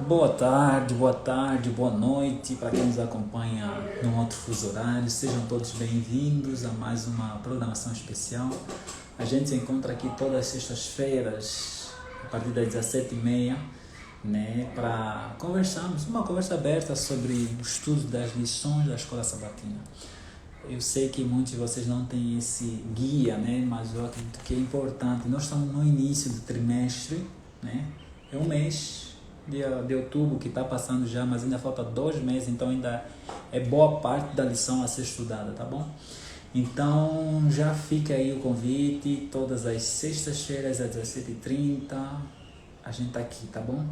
Boa tarde, boa noite para quem nos acompanha num outro fuso horário. Sejam todos bem-vindos a mais uma programação especial. A gente se encontra aqui todas as sextas-feiras, a partir das 17h30, né, para conversarmos, uma conversa aberta sobre o estudo das lições da Escola Sabatina. Eu sei que muitos de vocês não têm esse guia, né, mas eu acredito que é importante. Nós estamos no início do trimestre, né, é um mês de outubro que está passando já, mas ainda falta 2 meses, então ainda é boa parte da lição a ser estudada, tá bom? Então já fica aí o convite, todas as sextas-feiras às 17h30, a gente tá aqui, tá bom?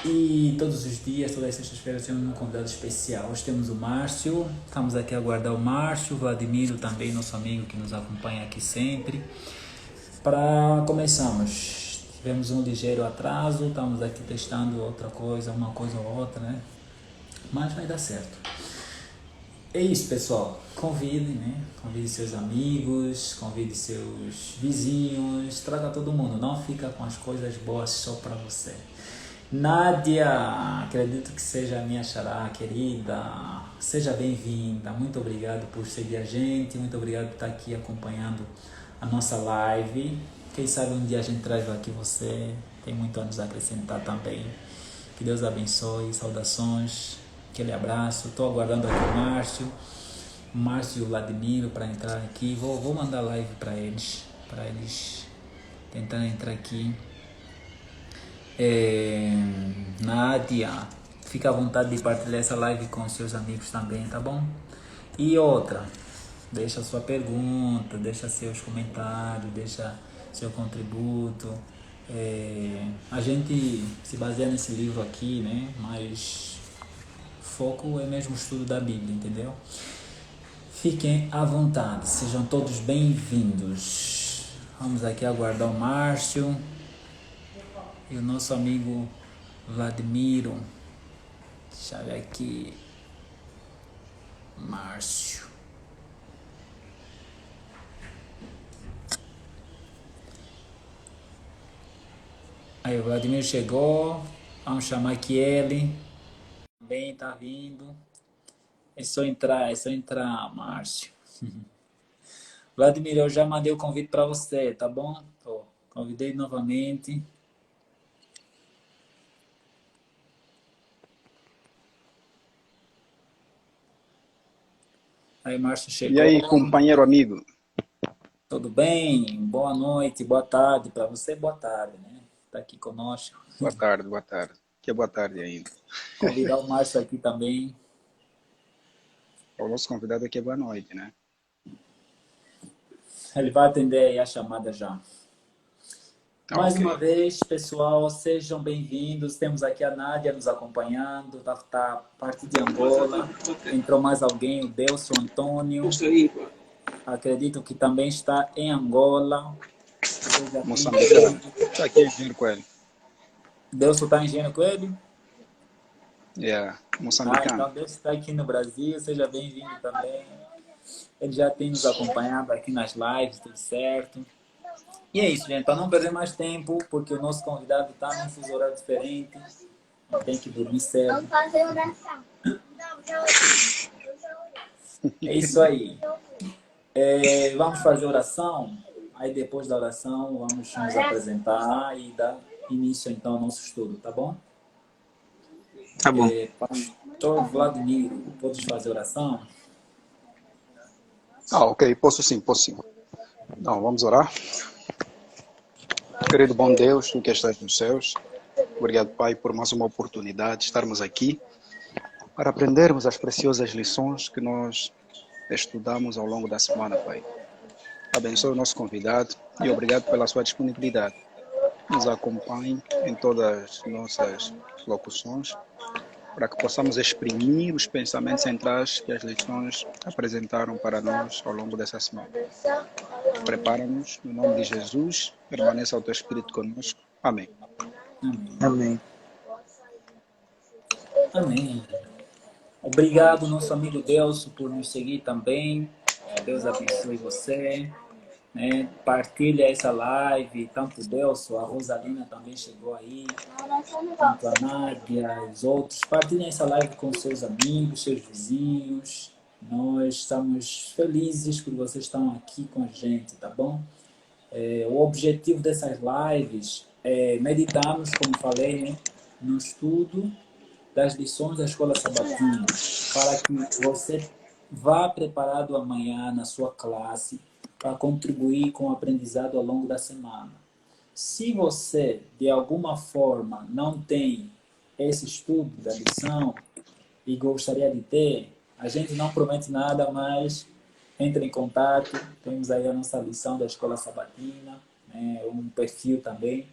E todos os dias, todas as sextas-feiras, temos um convidado especial. Hoje temos o Márcio, estamos aqui a aguardar o Márcio, o Vladimiro também, nosso amigo que nos acompanha aqui sempre. Para começarmos, tivemos um ligeiro atraso, estamos aqui testando outra coisa, uma coisa ou outra, né? Mas vai dar certo. É isso, pessoal. Convide, né? Convide seus amigos, convide seus vizinhos, traga todo mundo. Não fica com as coisas boas só para você. Nádia, acredito que seja a minha xará querida. Seja bem-vinda. Muito obrigado por seguir a gente. Muito obrigado por estar aqui acompanhando a nossa live. Quem sabe um dia a gente traz aqui você. Tem muito a nos acrescentar também. Que Deus abençoe. Saudações. Aquele abraço. Estou aguardando aqui o Márcio e o Vladimiro para entrar aqui. Vou mandar live para eles tentarem entrar aqui. Nádia, fica à vontade de partilhar essa live com seus amigos também, tá bom? E outra, deixa sua pergunta, deixa seus comentários, deixa seu contributo. A gente se baseia nesse livro aqui, né? Mas foco é mesmo o estudo da Bíblia, entendeu? Fiquem à vontade, sejam todos bem-vindos. Vamos aqui aguardar o Márcio e o nosso amigo Vladimiro. Deixa eu ver aqui. Márcio. Aí o Vladimiro chegou. Vamos chamar aqui ele. Também tá vindo. É só entrar, Márcio. Vladimir, eu já mandei o convite para você, tá bom? Convidei novamente. Aí Márcio E chegou. aí, companheiro amigo? Tudo bem? Boa noite, boa tarde. Para você, boa tarde, né? Tá aqui conosco. Boa tarde, boa tarde. Que é boa tarde ainda. Convidar o Márcio aqui também. O nosso convidado aqui é boa noite, né? Ele vai atender aí a chamada já. Ah, Mais ok. uma vez, pessoal, sejam bem-vindos. Temos aqui a Nádia nos acompanhando, tá a partir de Angola. Entrou mais alguém, o Delcio Antônio. Acredito que também está em Angola. Seja Moçambicano. bem-vindo. Está aqui Engenheiro Coelho. Delcio está em Engenho Coelho? Yeah, Ah, moçambicano. então Delcio está aqui no Brasil. Seja bem-vindo também. Ele já tem nos acompanhado aqui nas lives, tudo certo. E é isso, gente. Para não perder mais tempo, porque o nosso convidado está num fuso horário diferente. Tem que dormir cedo. Vamos fazer oração. É isso aí. Vamos fazer oração. Aí depois da oração vamos nos apresentar e dar início então ao nosso estudo, tá bom? Tá bom. Pastor Vladimiro, podes fazer oração? Ah, ok. Posso sim, posso sim. Então, vamos orar. Querido bom Deus, tu que estás nos céus, obrigado, Pai, por mais uma oportunidade de estarmos aqui para aprendermos as preciosas lições que nós estudamos ao longo da semana, Pai. Abençoe o nosso convidado e obrigado pela sua disponibilidade. Nos acompanhe em todas as nossas locuções, para que possamos exprimir os pensamentos centrais que as lições apresentaram para nós ao longo dessa semana. Prepara-nos, no nome de Jesus, permaneça o teu Espírito conosco. Amém. Amém. Amém. Obrigado, nosso amigo Delso, por nos seguir também. Deus abençoe você. né? Partilha essa live, tanto o Delso, a Rosalina também chegou aí, tanto a Nádia, os outros. Partilhem essa live com seus amigos, seus vizinhos. Nós estamos felizes por vocês estão aqui com a gente, tá bom? O objetivo dessas lives é meditarmos, como falei, né, no estudo das lições da Escola Sabatina, para que você vá preparado amanhã na sua classe para contribuir com o aprendizado ao longo da semana. Se você, de alguma forma, não tem esse estudo da lição e gostaria de ter, a gente não promete nada, mas entre em contato. Temos aí a nossa lição da Escola Sabatina, né, um perfil também,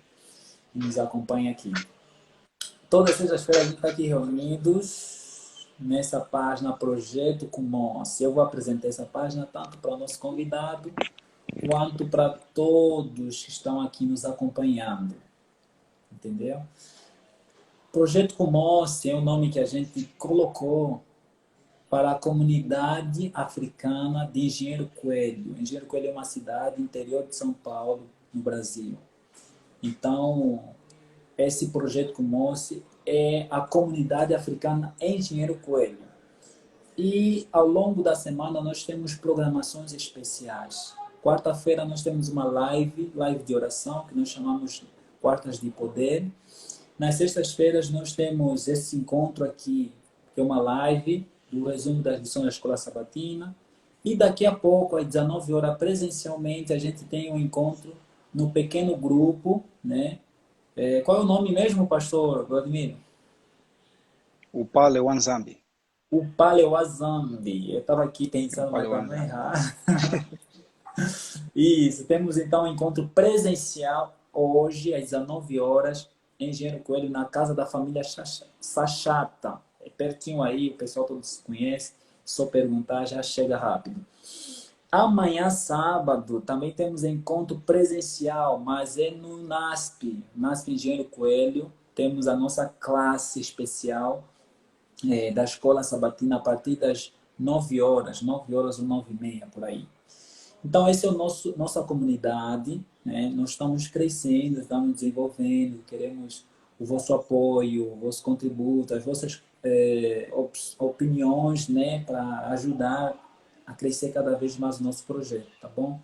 que nos acompanha aqui. Todas as sextas-feiras a gente está aqui reunidos nessa página Projeto Kumons. Eu vou apresentar essa página tanto para o nosso convidado quanto para todos que estão aqui nos acompanhando. Entendeu? Projeto Kumons é o nome que a gente colocou para a comunidade africana de Engenheiro Coelho. Engenheiro Coelho é uma cidade interior de São Paulo, no Brasil. Então, esse projeto Kumons é a comunidade africana em Engenheiro Coelho. E ao longo da semana nós temos programações especiais. Quarta-feira nós temos uma live de oração, que nós chamamos Quartas de Poder. Nas sextas-feiras nós temos esse encontro aqui, que é uma live do resumo das lições da Escola Sabatina. E daqui a pouco, às 19 horas, presencialmente, a gente tem um encontro no pequeno grupo, né? Qual é o nome mesmo, pastor Vladimir? O Pale Wanzambi. O Paleuazambi. Eu estava aqui O pensando, mas Pale para não Wanzambi. errar. Isso, temos então um encontro presencial hoje, às 19 horas, em Engenheiro Coelho, na casa da família Sachata. É pertinho aí, o pessoal todo se conhece, só perguntar, já chega rápido. Amanhã, sábado, também temos encontro presencial, mas é no NASP Engenheiro Coelho. Temos a nossa classe especial da Escola Sabatina a partir das 9 horas, 9 horas ou 9 e meia, por aí. Então, essa é nossa comunidade, né? Nós estamos crescendo, estamos desenvolvendo, queremos o vosso apoio, o vosso contributo, as vossas opiniões, né? Para ajudar a crescer cada vez mais o nosso projeto, tá bom?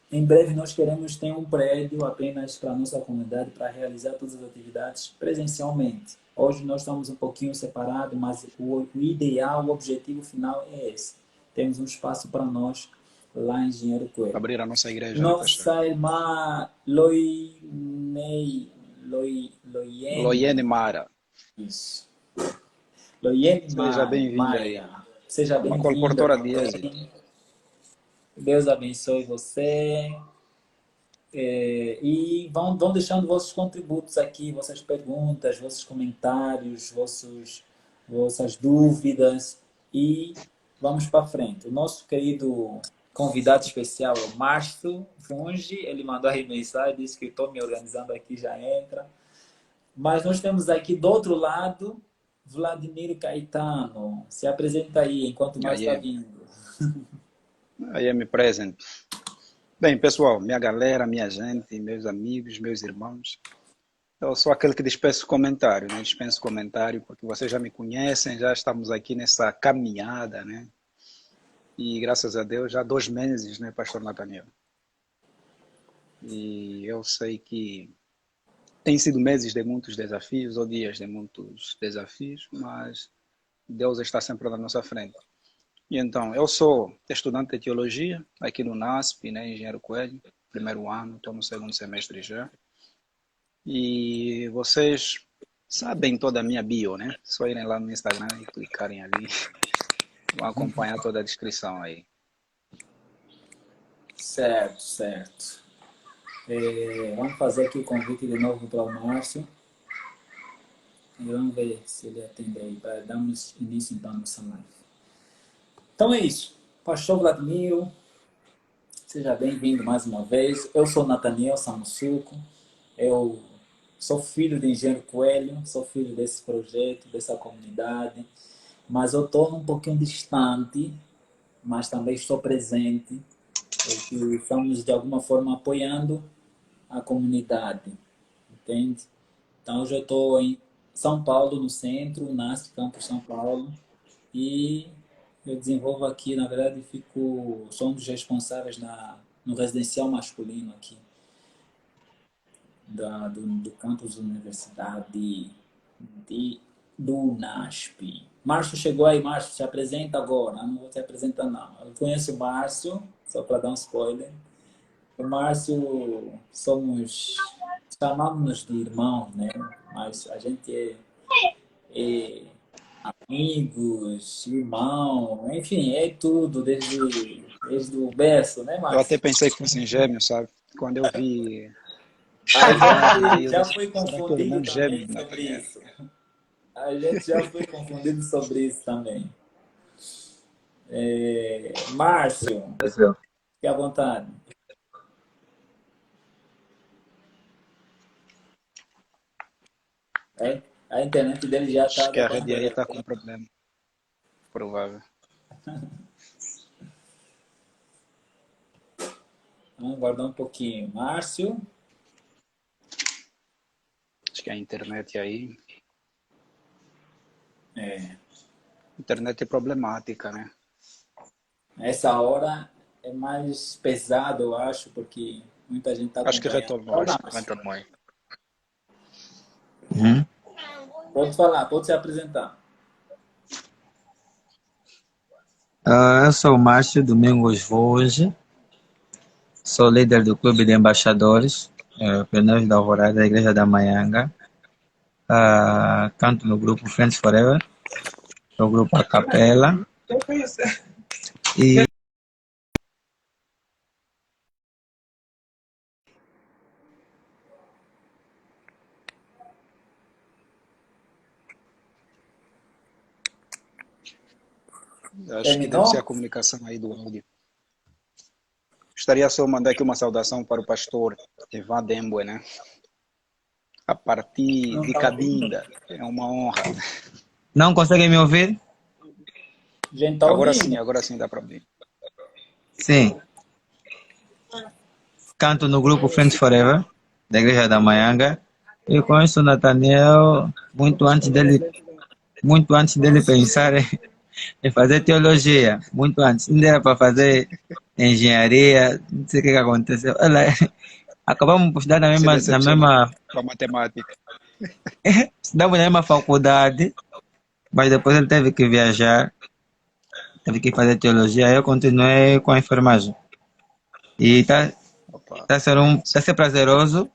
Em breve nós queremos ter um prédio apenas para a nossa comunidade para realizar todas as atividades presencialmente. Hoje nós estamos um pouquinho separados, mas o ideal, o objetivo final é esse. Temos um espaço para nós lá em Engenheiro Coelho. Abrir a nossa igreja, né, pastor? Nossa irmã Loiene, Loiene Mara. isso. Loiene Seja bem-vinda aí. Maia, seja Uma bem-vinda colportora de êxito. também. Deus abençoe você. E vão deixando vossos contributos aqui, vossas perguntas, vossos comentários, vossas dúvidas e vamos para frente. O nosso querido convidado especial é o Márcio Fungi, ele mandou aí mensagem, disse que estou me organizando aqui, já entra. Mas nós temos aqui do outro lado Vladimir Caetano. Se apresenta aí, enquanto mais está vindo. I am present. Bem, pessoal, minha galera, minha gente, meus amigos, meus irmãos, eu sou aquele que dispensa comentário, né? Dispenso comentário porque vocês já me conhecem, já estamos aqui nessa caminhada, né? E graças a Deus já há 2 meses, né, pastor Nathaniel? E eu sei que tem sido meses de muitos desafios, ou dias de muitos desafios, mas Deus está sempre na nossa frente. E então, eu sou estudante de teologia aqui no NASP, né, Engenheiro Coelho, primeiro ano, estou no segundo semestre já. E vocês sabem toda a minha bio, né? Só irem lá no Instagram e clicarem ali, vão acompanhar toda a descrição aí. Certo, certo. Vamos fazer aqui o convite de novo para o Márcio. E vamos ver se ele atende aí, para darmos início então à nossa live. Então é isso. Pastor Vladimir, seja bem-vindo mais uma vez. Eu sou Nathaniel Samussuco. Eu sou filho de Engenheiro Coelho, sou filho desse projeto, dessa comunidade. Mas eu estou um pouquinho distante, mas também estou presente porque estamos de alguma forma apoiando a comunidade, entende? Então hoje eu estou em São Paulo, no centro, NASP Campus São Paulo, e eu desenvolvo aqui, na verdade, sou um dos responsáveis no residencial masculino aqui, do campus da Universidade de, do NASP. Márcio chegou aí, Márcio, se apresenta agora. Não vou te apresentar, não. Eu conheço o Márcio, só para dar um spoiler. O Márcio, chamamos-nos de irmãos, né? Mas a gente é amigos, irmão, enfim, é tudo desde o berço, né, Eu até Márcio? pensei que fossem gêmeos, sabe? Quando eu vi A a idade aí, gente eu já disse, foi será que é o confundido irmão gêmeo também de sobre Nathaniel? isso. A gente já foi confundido sobre isso também. Márcio, fique à vontade. A internet dele já Acho está que a dando rede aí erro. está com problema, provável. Vamos guardar um pouquinho. Márcio, Acho que a internet aí, é, internet é problemática, né? essa hora é mais pesado, eu acho, porque muita gente está Acho que acompanhando. retomou, Olá, acho que Márcio. retomou aí. Uhum. Pode falar, pode se apresentar. Eu sou o Márcio Domingos Voge, sou líder do Clube de Embaixadores, Pioneiros da Alvorada da Igreja da Maianga. Canto no grupo Friends Forever, no grupo A Capela. E Acho que deve ser a Terminou? comunicação aí do áudio. Gostaria só de mandar aqui uma saudação para o pastor Evan Dembwe, né? A partir Não de está ouvindo? Cabinda, é uma honra. não conseguem me ouvir? Gente, está ouvindo? Agora sim dá para ouvir. Sim, canto no grupo Friends Forever, da Igreja da Maianga. Eu conheço o Nathaniel muito antes dele pensar em fazer teologia, muito antes. Ainda era para fazer engenharia, não sei o que aconteceu. Olha, acabamos por estudar Se decepcionou com a matemática. estudamos na mesma faculdade, mas depois ele teve que viajar, teve que fazer teologia, aí eu continuei com a enfermagem. E Opa, tá a ser prazeroso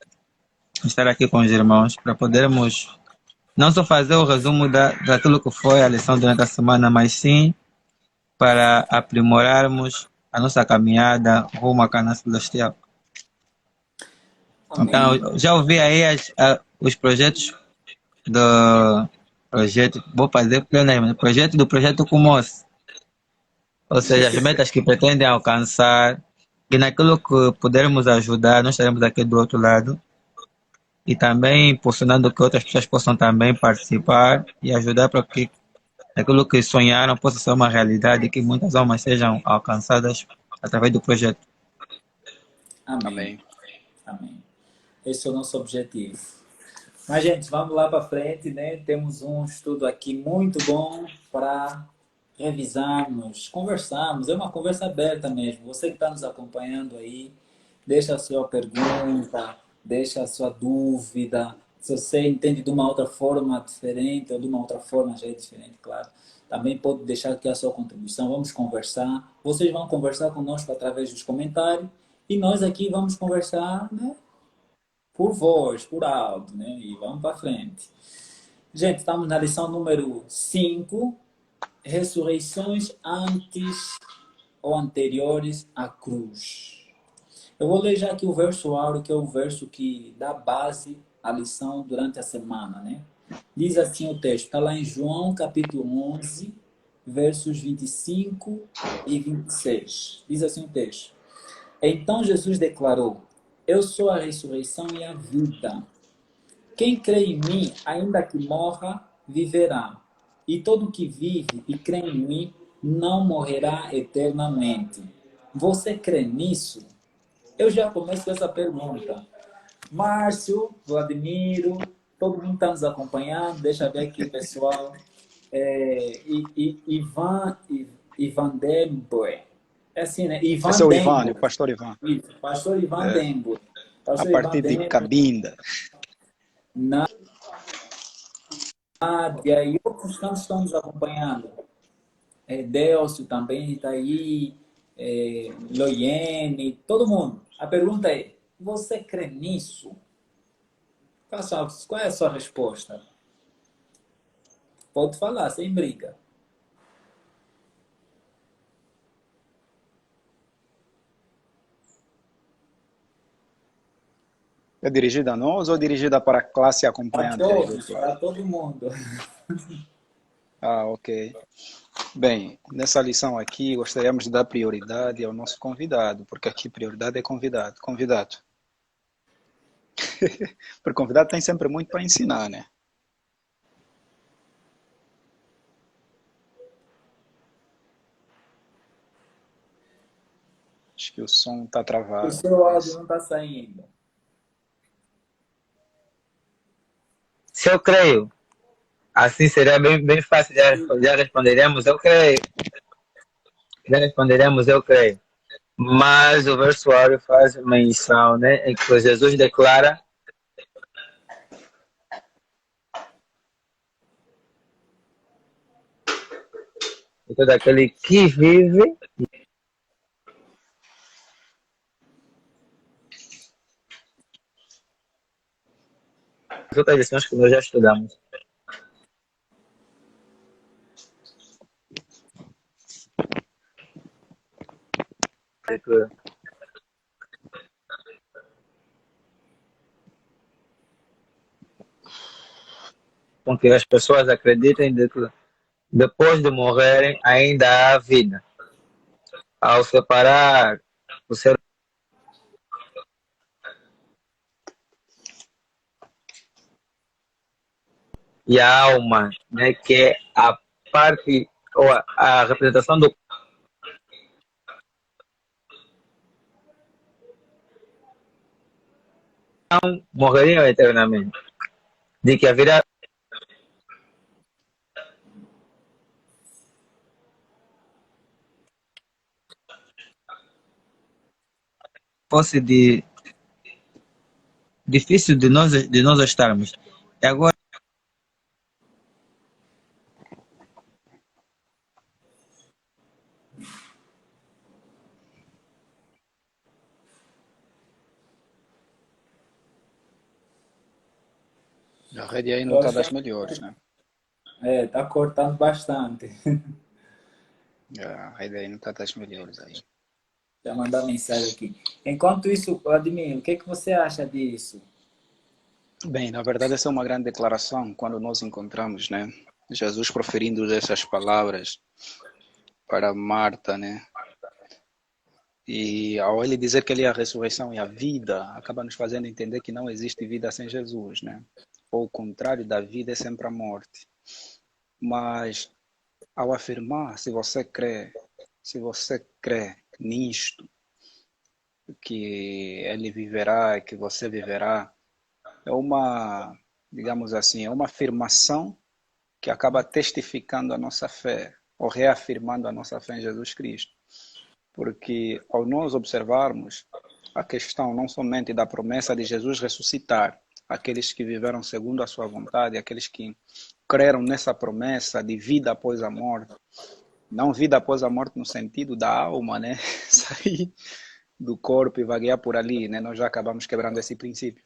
estar aqui com os irmãos para podermos não só fazer o resumo daquilo que foi a lição durante a semana, mas sim para aprimorarmos a nossa caminhada rumo à Cana Celestial. Amém. Então, já ouvi aí os projetos do projeto, vou fazer pioneiro, projeto Kumos, ou seja, as metas que pretendem alcançar, e naquilo que pudermos ajudar, nós estaremos aqui do outro lado, e também impulsionando que outras pessoas possam também participar e ajudar para que aquilo que sonharam possa ser uma realidade e que muitas almas sejam alcançadas através do projeto. Amém. amém. Amém. Esse é o nosso objetivo. Mas, gente, vamos lá para frente, né? Temos um estudo aqui muito bom para revisarmos, conversarmos. É uma conversa aberta mesmo. Você que está nos acompanhando aí, deixa a sua pergunta, deixa a sua dúvida. Se você entende de uma outra forma diferente, ou de uma outra forma já é diferente, claro. Também pode deixar aqui a sua contribuição. Vamos conversar. Vocês vão conversar conosco através dos comentários. E nós aqui vamos conversar, né? Por voz, por áudio, né? E vamos para frente. Gente, estamos na lição número 5, ressurreições antes ou anteriores à cruz. Eu vou ler já aqui o verso áureo, que é o verso que dá base à lição durante a semana, né? Diz assim o texto, está lá em João capítulo 11, versos 25 e 26. Diz assim o texto. Então Jesus declarou, eu sou a ressurreição e a vida. Quem crê em mim, ainda que morra, viverá. E todo que vive e crê em mim, não morrerá eternamente. Você crê nisso? Eu já começo com essa pergunta. Márcio, Vladimiro, todo mundo está nos acompanhando. Deixa eu ver aqui o pessoal. Ivan Demboe. É assim, né? Esse Ivan é o Ivan, né? Dembo. O pastor Ivan. Isso, Pastor Ivan É, Dembo. a Pastor Ivan partir de Dembo, Cabinda. Nádia e outros tantos estão nos acompanhando. Delcio também está aí, Loiene, todo mundo. A pergunta é: você crê nisso? Qual é a sua resposta? Pode falar, sem briga. É dirigida a nós ou dirigida para a classe Para acompanhante aí do todos, outro lado? para todo mundo. Ah, ok. Bem, nessa lição aqui, gostaríamos de dar prioridade ao nosso convidado, porque aqui prioridade é convidado. Convidado. Porque convidado tem sempre muito para ensinar, né? Acho que o som está O travado. seu áudio Mas... não está saindo. Se eu creio, assim seria bem fácil. Já responderemos, eu creio. Já responderemos, eu creio. Mas o versuário faz menção, né, em que Jesus declara que todo aquele que vive, as outras lições que nós já estudamos. É que, com que as pessoas acreditem de que depois de morrerem ainda há vida. Ao separar o ser e a alma, né, que é a parte ou a representação do morreriam eternamente. De que haverá fosse difícil de nós estarmos. E agora, A rede aí não Eu está acho das que melhores, né? está cortando bastante. A rede aí não está das melhores aí. Já mandar mensagem aqui. Enquanto isso, Vladimir, o que, que você acha disso? Bem, na verdade essa é uma grande declaração quando nós encontramos, né? Jesus proferindo essas palavras para Marta, né? E ao ele dizer que ele é a ressurreição e a vida, acaba nos fazendo entender que não existe vida sem Jesus, né? Ou o contrário da vida é sempre a morte. Mas ao afirmar, se você crê nisto, que ele viverá, que você viverá, é uma, digamos assim, é uma afirmação que acaba testificando a nossa fé, ou reafirmando a nossa fé em Jesus Cristo. Porque ao nós observarmos a questão não somente da promessa de Jesus ressuscitar aqueles que viveram segundo a sua vontade, aqueles que creram nessa promessa de vida após a morte, não vida após a morte no sentido da alma, né? Sair do corpo e vaguear por ali, né? Nós já acabamos quebrando esse princípio.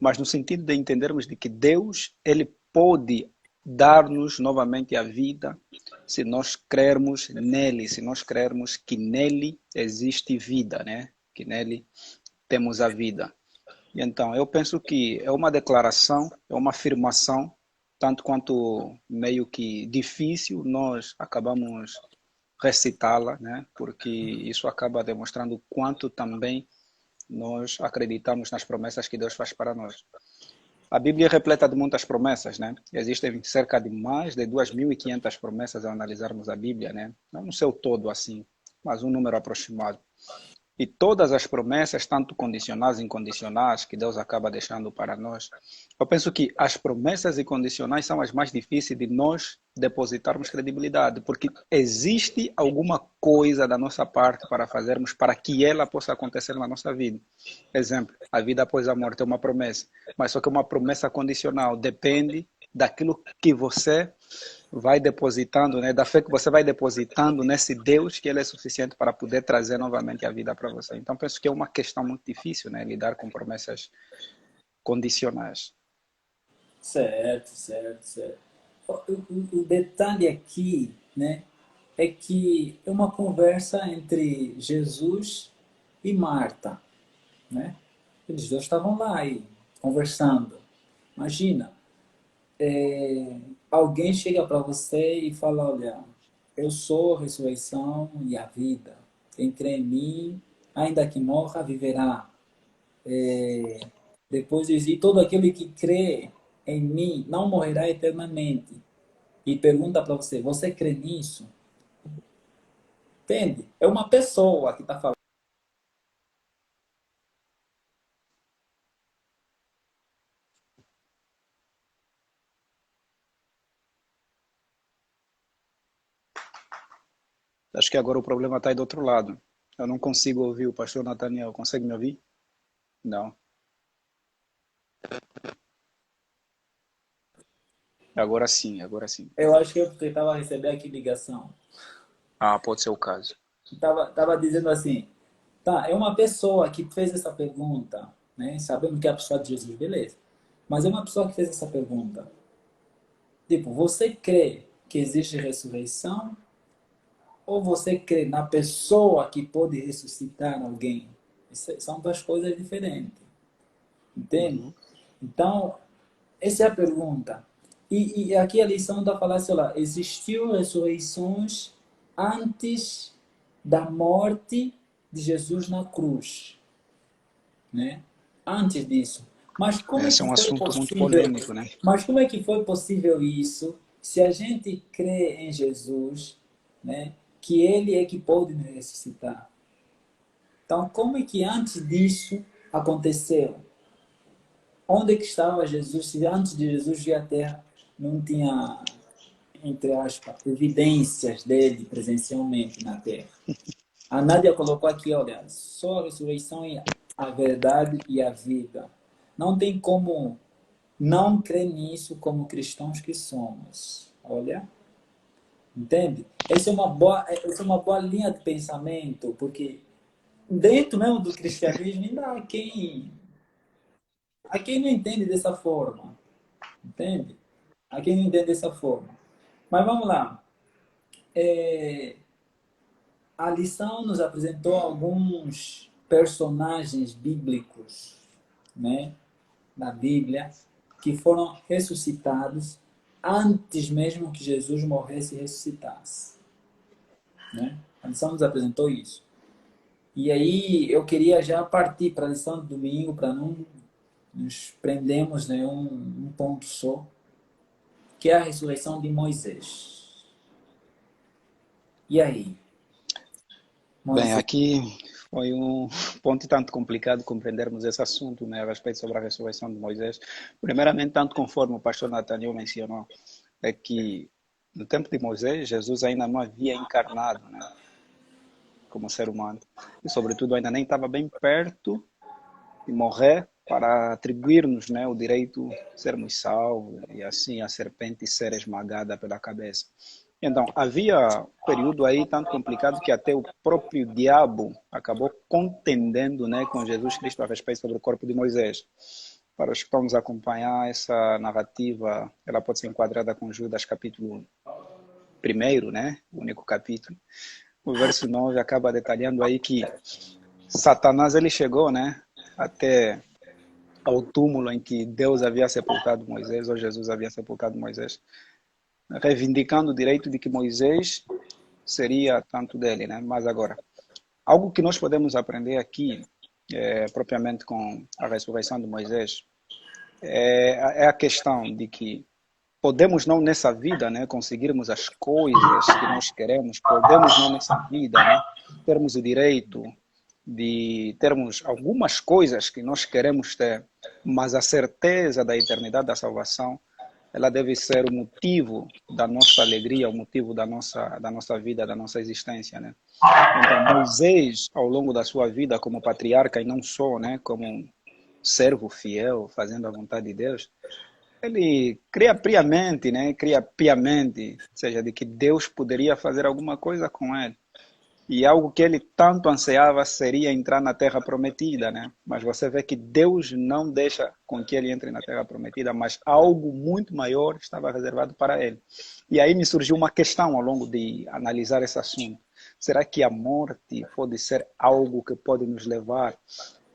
Mas no sentido de entendermos de que Deus, ele pode dar-nos novamente a vida se nós crermos nele, se nós crermos que nele existe vida, né? Que nele temos a vida. E então, eu penso que é uma declaração, é uma afirmação, tanto quanto meio que difícil, nós acabamos recitá-la, né? Porque isso acaba demonstrando quanto também nós acreditamos nas promessas que Deus faz para nós. A Bíblia é repleta de muitas promessas, né? Existem cerca de mais de 2.500 promessas ao analisarmos a Bíblia, né? Não no seu todo assim, mas um número aproximado. E todas as promessas, tanto condicionais e incondicionais, que Deus acaba deixando para nós, eu penso que as promessas incondicionais são as mais difíceis de nós depositarmos credibilidade, porque existe alguma coisa da nossa parte para fazermos para que ela possa acontecer na nossa vida. Exemplo, a vida após a morte é uma promessa, mas só que é uma promessa condicional, depende daquilo que você vai depositando, né, da fé que você vai depositando nesse Deus, que ele é suficiente para poder trazer novamente a vida para você. Então penso que é uma questão muito difícil, né, lidar com promessas condicionais. Certo, certo, certo. O detalhe aqui, né, é que é uma conversa entre Jesus e Marta, né? Eles dois estavam lá aí, conversando. Imagina, alguém chega para você e fala, olha, eu sou a ressurreição e a vida. Quem crê em mim, ainda que morra, viverá. Depois diz, e todo aquele que crê em mim não morrerá eternamente. E pergunta para você, você crê nisso? Entende? É uma pessoa que está falando. Acho que agora o problema está aí do outro lado. Eu não consigo ouvir o pastor Nathaniel. Consegue me ouvir? Não. Agora sim, agora sim. Eu acho que eu estava a receber aqui ligação. Ah, pode ser o caso. Tava dizendo assim, tá, é uma pessoa que fez essa pergunta, né? Sabendo que é a pessoa de Jesus, beleza. Mas é uma pessoa que fez essa pergunta. Tipo, você crê que existe ressurreição? Ou você crê na pessoa que pode ressuscitar alguém? São duas coisas diferentes. Entende? Uhum. Então, essa é a pergunta. E aqui a lição está falando assim, olha, existiu ressurreições antes da morte de Jesus na cruz, né? Antes disso. Mas como é Esse é que um foi assunto muito possível? polêmico, né? Mas como é que foi possível isso se a gente crê em Jesus, né? Que ele é que pode nos ressuscitar? Então, como é que antes disso aconteceu? Onde é que estava Jesus? Se antes de Jesus vir à Terra não tinha, entre aspas, evidências dele presencialmente na Terra. A Nádia colocou aqui, olha, só a ressurreição e a verdade e a vida. Não tem como não crer nisso como cristãos que somos. Olha, entende? Essa é uma boa linha de pensamento, porque dentro mesmo do cristianismo ainda há quem não entende dessa forma. Entende? Há quem não entende dessa forma. Mas vamos lá. É, a lição nos apresentou alguns personagens bíblicos, né, da Bíblia, que foram ressuscitados antes mesmo que Jesus morresse e ressuscitasse. Né? A lição nos apresentou isso. E aí eu queria já partir para a lição do domingo, para não nos prendermos em um ponto só, que é a ressurreição de Moisés. E aí? Bem, Moisés. aqui foi um ponto tanto complicado compreendermos esse assunto, né, a respeito sobre a ressurreição de Moisés. Primeiramente, tanto conforme o pastor Nathaniel mencionou, é que no tempo de Moisés, Jesus ainda não havia encarnado, né, como ser humano. E, sobretudo, ainda nem estava bem perto de morrer para atribuir-nos, né, o direito de sermos salvos e assim a serpente ser esmagada pela cabeça. Então, havia um período aí tanto complicado que até o próprio diabo acabou contendendo, né, com Jesus Cristo a respeito sobre o corpo de Moisés. Para os que estão nos acompanhar, essa narrativa ela pode ser enquadrada com Judas capítulo 1, né, o único capítulo. O verso 9 acaba detalhando aí que Satanás ele chegou, né, até ao túmulo em que Deus havia sepultado Moisés, ou Jesus havia sepultado Moisés, reivindicando o direito de que Moisés seria tanto dele, né? Mas agora, algo que nós podemos aprender aqui, propriamente com a ressurreição de Moisés, é a questão de que podemos não nessa vida, né, conseguirmos as coisas que nós queremos, podemos não nessa vida, né, termos o direito de termos algumas coisas que nós queremos ter, mas a certeza da eternidade da salvação, ela deve ser o motivo da nossa alegria, o motivo da nossa vida, da nossa existência, né? Então, Moisés, ao longo da sua vida como patriarca e não só, né, como um servo fiel, fazendo a vontade de Deus, ele cria piamente, né, cria piamente, ou seja, de que Deus poderia fazer alguma coisa com ele. E algo que ele tanto ansiava seria entrar na terra prometida, né? Mas você vê que Deus não deixa com que ele entre na terra prometida, mas algo muito maior estava reservado para ele. E aí me surgiu uma questão ao longo de analisar esse assunto. Será que a morte pode ser algo que pode nos levar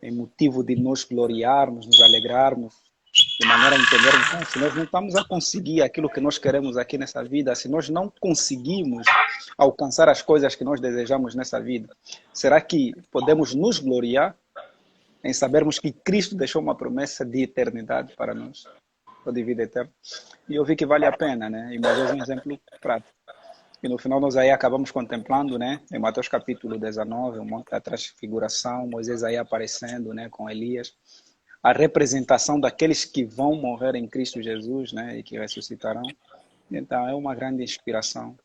em motivo de nos gloriarmos, nos alegrarmos, de maneira a entendermos, se nós não estamos a conseguir aquilo que nós queremos aqui nessa vida, se nós não conseguimos alcançar as coisas que nós desejamos nessa vida, será que podemos nos gloriar em sabermos que Cristo deixou uma promessa de eternidade para nós, ou de vida eterna? E eu vi que vale a pena, né? E Moisés é um exemplo prático. E no final nós aí acabamos contemplando, né, em Mateus capítulo 19, o monte da transfiguração, Moisés aí aparecendo, né, com Elias, a representação daqueles que vão morrer em Cristo Jesus, né, e que ressuscitarão. Então é uma grande inspiração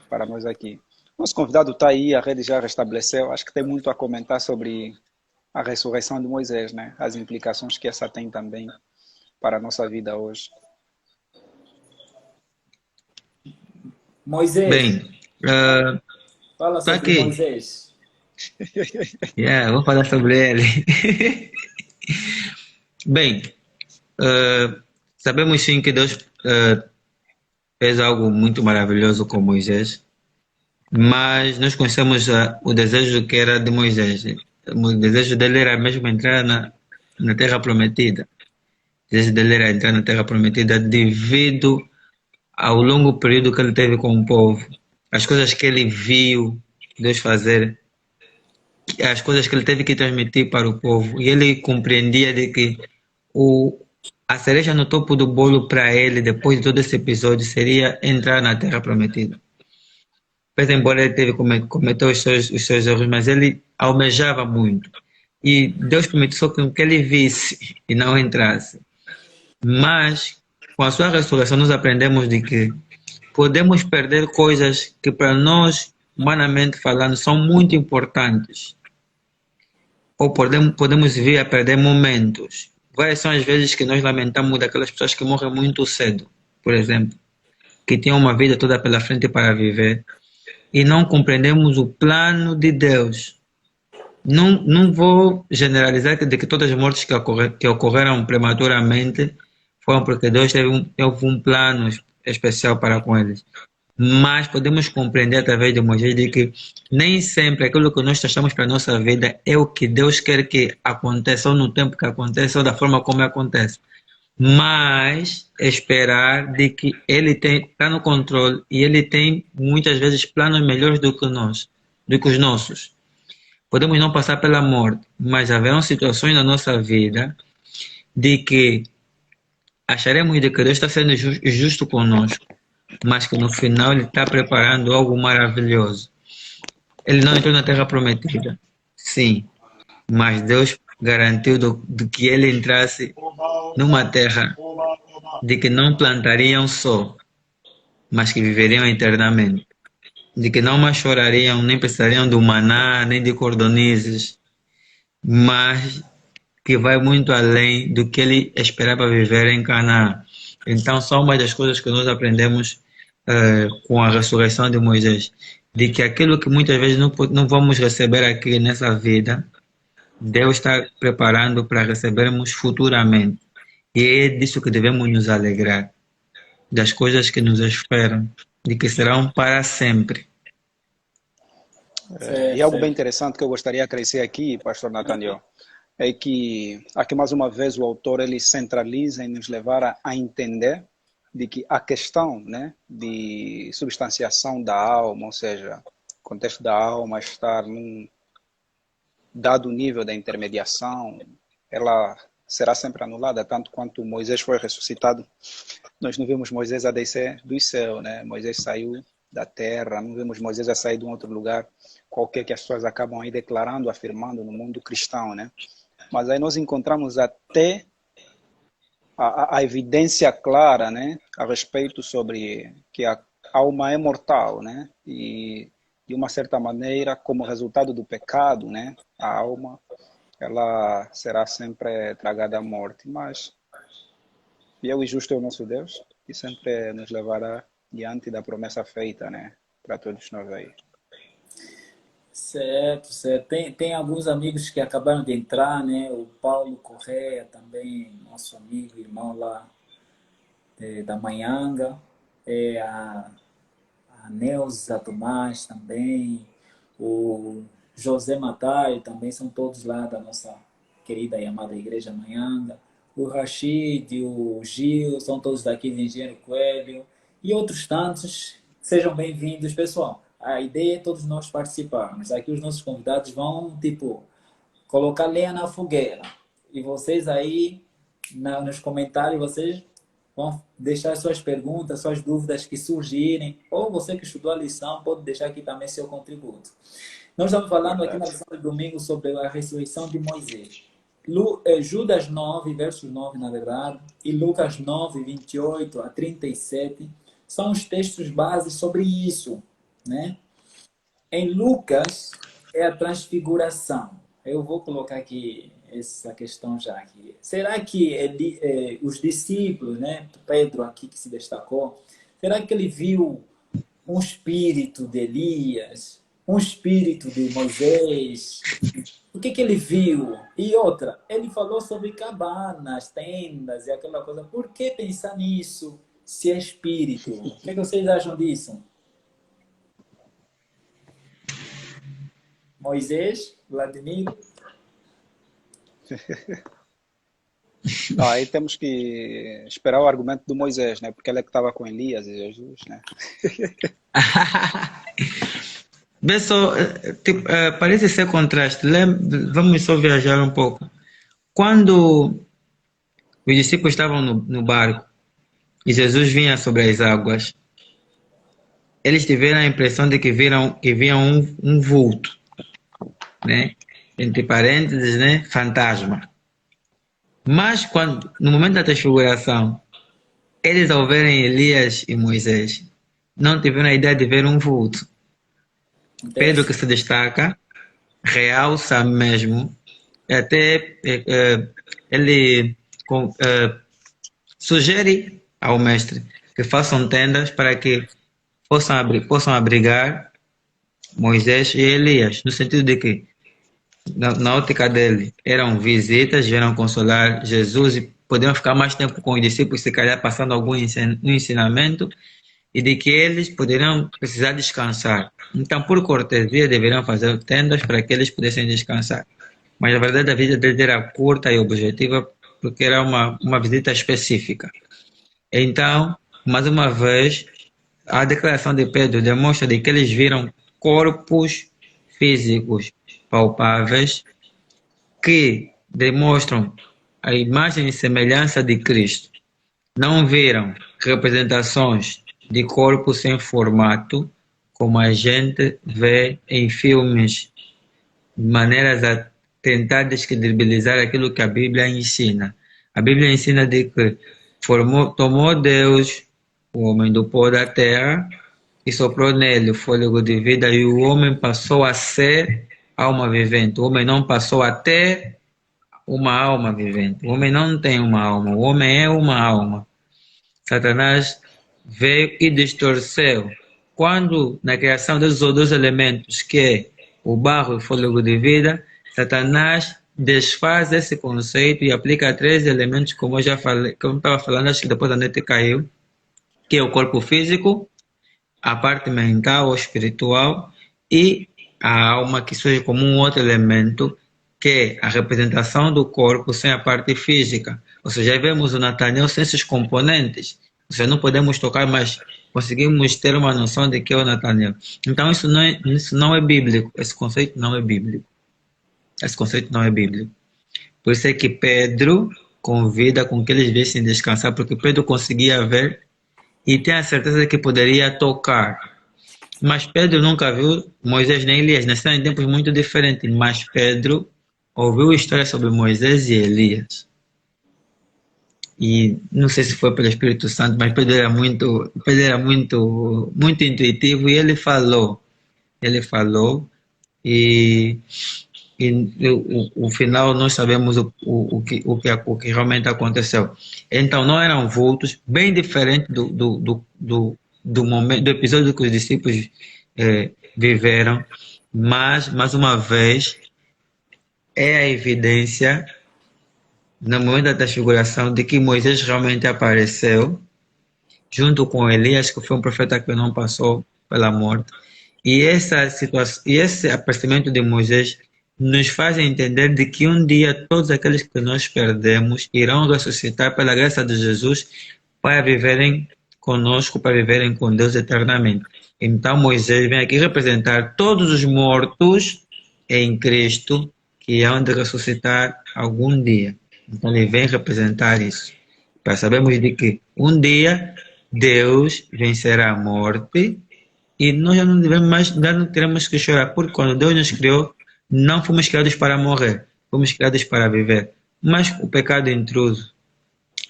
para nós aqui. Nosso convidado está aí, a rede já restabeleceu, acho que tem muito a comentar sobre a ressurreição de Moisés, né, as implicações que essa tem também para a nossa vida hoje. Moisés, Bem, fala tô sobre aqui. Moisés. Vou falar sobre ele. Bem, sabemos sim que Deus fez algo muito maravilhoso com Moisés, mas nós conhecemos o desejo que era de Moisés. O desejo dele era mesmo entrar na Terra Prometida. O desejo dele era entrar na Terra Prometida devido ao longo período que ele teve com o povo. As coisas que ele viu Deus fazer, as coisas que ele teve que transmitir para o povo. E ele compreendia de que a cereja no topo do bolo para ele, depois de todo esse episódio, seria entrar na Terra Prometida. Pois, embora ele cometeu os seus erros, mas ele almejava muito. E Deus permitiu só que ele visse e não entrasse. Mas, com a sua ressurreição, nós aprendemos de que podemos perder coisas que para nós, humanamente falando, são muito importantes. Ou podemos vir a perder momentos. Quais são as vezes que nós lamentamos daquelas pessoas que morrem muito cedo, por exemplo, que tinham uma vida toda pela frente para viver, e não compreendemos o plano de Deus. Não vou generalizar de que todas as mortes que ocorreram prematuramente foram porque Deus teve um plano especial para com eles. Mas podemos compreender através de Moisés de que nem sempre aquilo que nós achamos para a nossa vida é o que Deus quer que aconteça, ou no tempo que aconteça, ou da forma como acontece. Mas esperar de que Ele está no controle e Ele tem muitas vezes planos melhores do que os nossos. Podemos não passar pela morte, mas haverão situações na nossa vida de que acharemos de que Deus está sendo justo conosco, mas que no final Ele está preparando algo maravilhoso. Ele não entrou na Terra Prometida, sim, mas Deus garantiu do que ele entrasse numa terra de que não plantariam só, mas que viveriam eternamente, de que não mais chorariam, nem precisariam do maná, nem de cordonizes, mas que vai muito além do que ele esperava viver em Canaã. Então, são uma das coisas que nós aprendemos com a ressurreição de Moisés, de que aquilo que muitas vezes não vamos receber aqui nessa vida, Deus está preparando para recebermos futuramente. E é disso que devemos nos alegrar, das coisas que nos esperam, de que serão para sempre. E algo bem interessante que eu gostaria de acrescer aqui, pastor Nathaniel, é que aqui mais uma vez o autor ele centraliza em nos levar a entender de que a questão, né, de substanciação da alma, ou seja, o contexto da alma estar num dado nível da intermediação, ela será sempre anulada, tanto quanto Moisés foi ressuscitado. Nós não vimos Moisés a descer do céu, né? Moisés saiu da terra, não vemos Moisés a sair de um outro lugar qualquer que as pessoas acabam aí declarando, afirmando no mundo cristão, né? Mas aí nós encontramos até a evidência clara, né, a respeito sobre que a alma é mortal, né? E de uma certa maneira, como resultado do pecado, né, a alma ela será sempre tragada à morte, mas fiel e justo é o nosso Deus e sempre nos levará diante da promessa feita, né, para todos nós aí. Certo, certo. Tem alguns amigos que acabaram de entrar, né? O Paulo Correia também, nosso amigo, irmão lá da Manhanga. A Neuza Tomás também. O José Matai também, são todos lá da nossa querida e amada Igreja Manhanga. O Rashid, o Gil, são todos daqui de Engenheiro Coelho. E outros tantos. Sejam bem-vindos, pessoal. A ideia é todos nós participarmos. Aqui os nossos convidados vão, tipo, colocar lenha na fogueira. E vocês aí, nos comentários, vocês vão deixar suas perguntas, suas dúvidas que surgirem. Ou você que estudou a lição, pode deixar aqui também seu contributo. Nós estamos falando aqui na lição de domingo sobre a ressurreição de Moisés. Judas 9, versos 9, na verdade, e Lucas 9, 28 a 37, são os textos base sobre isso, né? Em Lucas é a transfiguração. Eu vou colocar aqui essa questão já aqui. Será que os discípulos, né, Pedro aqui que se destacou, será que ele viu um espírito de Elias, um espírito de Moisés? O que ele viu? E outra, ele falou sobre cabanas, tendas e aquela coisa. Por que pensar nisso se é espírito? O que vocês acham disso? Moisés, Vladimir? Aí temos que esperar o argumento do Moisés, né? Porque ele é que estava com Elias e Jesus, né? Bem, só, parece ser contraste. Vamos só viajar um pouco. Quando os discípulos estavam no barco e Jesus vinha sobre as águas, eles tiveram a impressão de que viam um vulto, né? Entre parênteses, né? Fantasma. Mas no momento da transfiguração, eles ao verem Elias e Moisés, não tiveram a ideia de ver um vulto. Pedro que se destaca, realça mesmo, até ele sugere ao mestre que façam tendas para que possam abrigar Moisés e Elias, no sentido de que, na ótica dele, eram visitas, vieram consolar Jesus e poderiam ficar mais tempo com os discípulos, se calhar passando algum ensinamento, e de que eles poderiam precisar descansar. Então, por cortesia, deveriam fazer tendas para que eles pudessem descansar. Mas, na verdade, a visita deles era curta e objetiva, porque era uma visita específica. Então, mais uma vez, a declaração de Pedro demonstra de que eles viram corpos físicos palpáveis que demonstram a imagem e semelhança de Cristo. Não viram representações de corpos em formato, como a gente vê em filmes, maneiras a tentar descredibilizar aquilo que a Bíblia ensina. A Bíblia ensina de que tomou Deus o homem do pó da terra e soprou nele o fôlego de vida, e o homem passou a ser alma vivente. O homem não passou a ter uma alma vivente. O homem não tem uma alma, o homem é uma alma. Satanás veio e distorceu. Quando, na criação desses dois elementos, que é o barro e o fôlego de vida, Satanás desfaz esse conceito e aplica 3 elementos, como eu já falei, como eu estava falando, acho que depois a net caiu, que é o corpo físico, a parte mental ou espiritual e a alma, que surge como um outro elemento, que é a representação do corpo sem a parte física. Ou seja, vemos o Natanael sem esses componentes. Ou seja, não podemos tocar, mas conseguimos ter uma noção de que é o Natanael. Então, isso não é bíblico. Esse conceito não é bíblico. Esse conceito não é bíblico. Por isso é que Pedro convida com que eles viessem descansar, porque Pedro conseguia ver e tem a certeza de que poderia tocar. Mas Pedro nunca viu Moisés nem Elias. Nasceram em tempos muito diferentes. Mas Pedro ouviu história sobre Moisés e Elias. E não sei se foi pelo Espírito Santo, mas Pedro era muito intuitivo e ele falou e, o final nós sabemos o que realmente aconteceu. Então não eram vultos, bem diferente do momento, do episódio que os discípulos viveram, mas mais uma vez é a evidência no momento da transfiguração de que Moisés realmente apareceu junto com Elias, que foi um profeta que não passou pela morte. E essa situação, e esse aparecimento de Moisés nos faz entender de que um dia todos aqueles que nós perdemos irão ressuscitar pela graça de Jesus para viverem conosco, para viverem com Deus eternamente. Então Moisés vem aqui representar todos os mortos em Cristo que hão de ressuscitar algum dia. Então ele vem representar isso. Para sabermos de que um dia Deus vencerá a morte e nós já não devemos mais, já não teremos que chorar, porque quando Deus nos criou, não fomos criados para morrer, fomos criados para viver. Mas o pecado intruso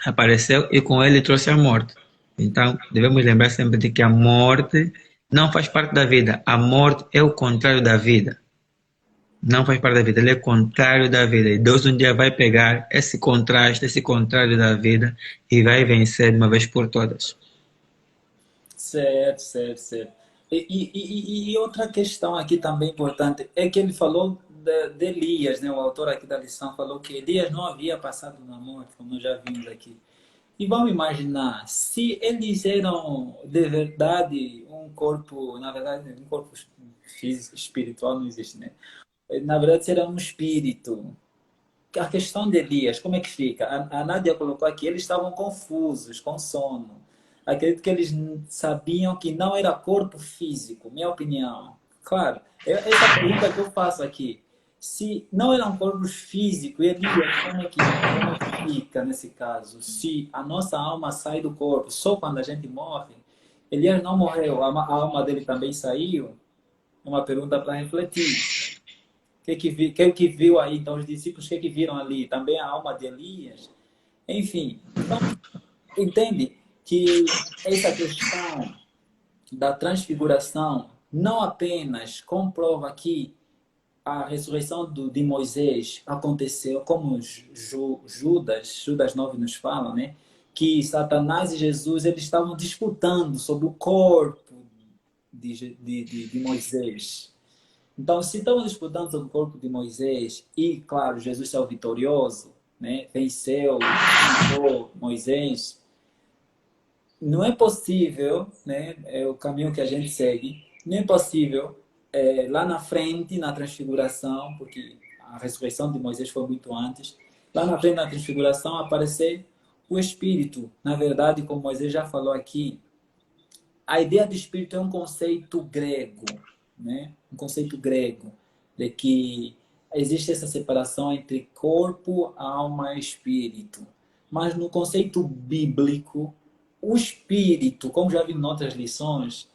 apareceu e com ele trouxe a morte. Então, devemos lembrar sempre de que a morte não faz parte da vida. A morte é o contrário da vida. Não faz parte da vida, ele é o contrário da vida. E Deus um dia vai pegar esse contraste, esse contrário da vida e vai vencer de uma vez por todas. Certo, certo, certo. E outra questão aqui também importante é que ele falou de Elias, né? O autor aqui da lição falou que Elias não havia passado na morte, como nós já vimos aqui. E vamos imaginar, se eles eram de verdade um corpo, na verdade, um corpo físico, espiritual não existe, né? Na verdade, será um espírito. A questão de Elias, como é que fica? A Nádia colocou aqui, eles estavam confusos, com sono. Acredito que eles sabiam que não era corpo físico, minha opinião. Claro, essa pergunta que eu faço aqui. Se não eram corpos físicos, Elias, como é que fica nesse caso? Se a nossa alma sai do corpo só quando a gente morre, Elias não morreu, a alma dele também saiu? É uma pergunta para refletir. Que viu aí, então, os discípulos, o que viram ali? Também a alma de Elias? Enfim, então, entende que essa questão da transfiguração não apenas comprova que a ressurreição de Moisés aconteceu, como Judas 9 nos fala, né? Que Satanás e Jesus eles estavam disputando sobre o corpo de Moisés. Então, se estamos disputando sobre o corpo de Moisés e, claro, Jesus é o vitorioso, né? Venceu, Moisés, não é possível, né? É o caminho que a gente segue, não é possível lá na frente, na transfiguração, porque a ressurreição de Moisés foi muito antes, lá na frente, na transfiguração, aparecer o Espírito. Na verdade, como Moisés já falou aqui, a ideia de Espírito é um conceito grego, né? Um conceito grego, de que existe essa separação entre corpo, alma e espírito. Mas no conceito bíblico, o espírito, como já vi em outras lições,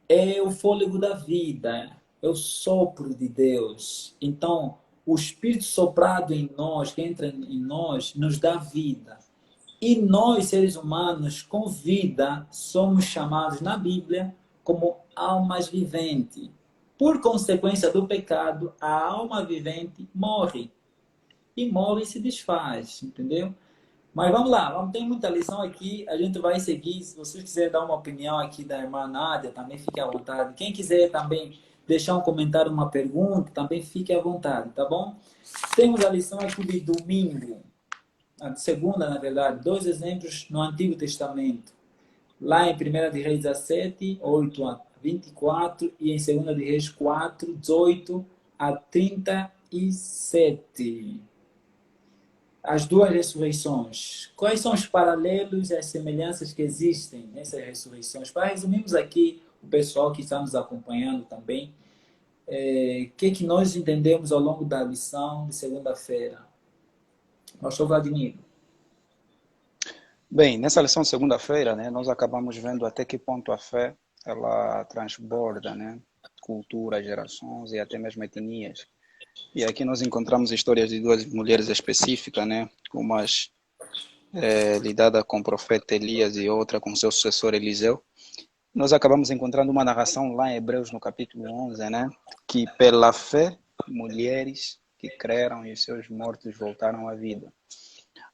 é o fôlego da vida, é o sopro de Deus. Então, o espírito soprado em nós, que entra em nós, nos dá vida. E nós, seres humanos, com vida, somos chamados na Bíblia como almas viventes. Por consequência do pecado, a alma vivente morre. E morre e se desfaz, entendeu? Mas vamos lá, tem muita lição aqui, a gente vai seguir. Se vocês quiserem dar uma opinião aqui da irmã Nádia, também fique à vontade. Quem quiser também deixar um comentário, uma pergunta, também fique à vontade, tá bom? Temos a lição aqui de domingo, a segunda, na verdade, dois exemplos no Antigo Testamento. Lá em 1 de Reis 17, 8 a 24, e em 2 de Reis 4, 18 a 37. As duas ressurreições. Quais são os paralelos e as semelhanças que existem nessas ressurreições? Para resumirmos aqui, o pessoal que está nos acompanhando também, o que nós entendemos ao longo da lição de segunda-feira? Pastor Vladimir. Bem, nessa lição de segunda-feira, né, nós acabamos vendo até que ponto a fé ela transborda, né? Culturas, gerações e até mesmo etnias. E aqui nós encontramos histórias de duas mulheres específicas, né? Umas lidada com o profeta Elias e outra com seu sucessor Eliseu. Nós acabamos encontrando uma narração lá em Hebreus, no capítulo 11, né? Que pela fé, mulheres que creram e os seus mortos voltaram à vida.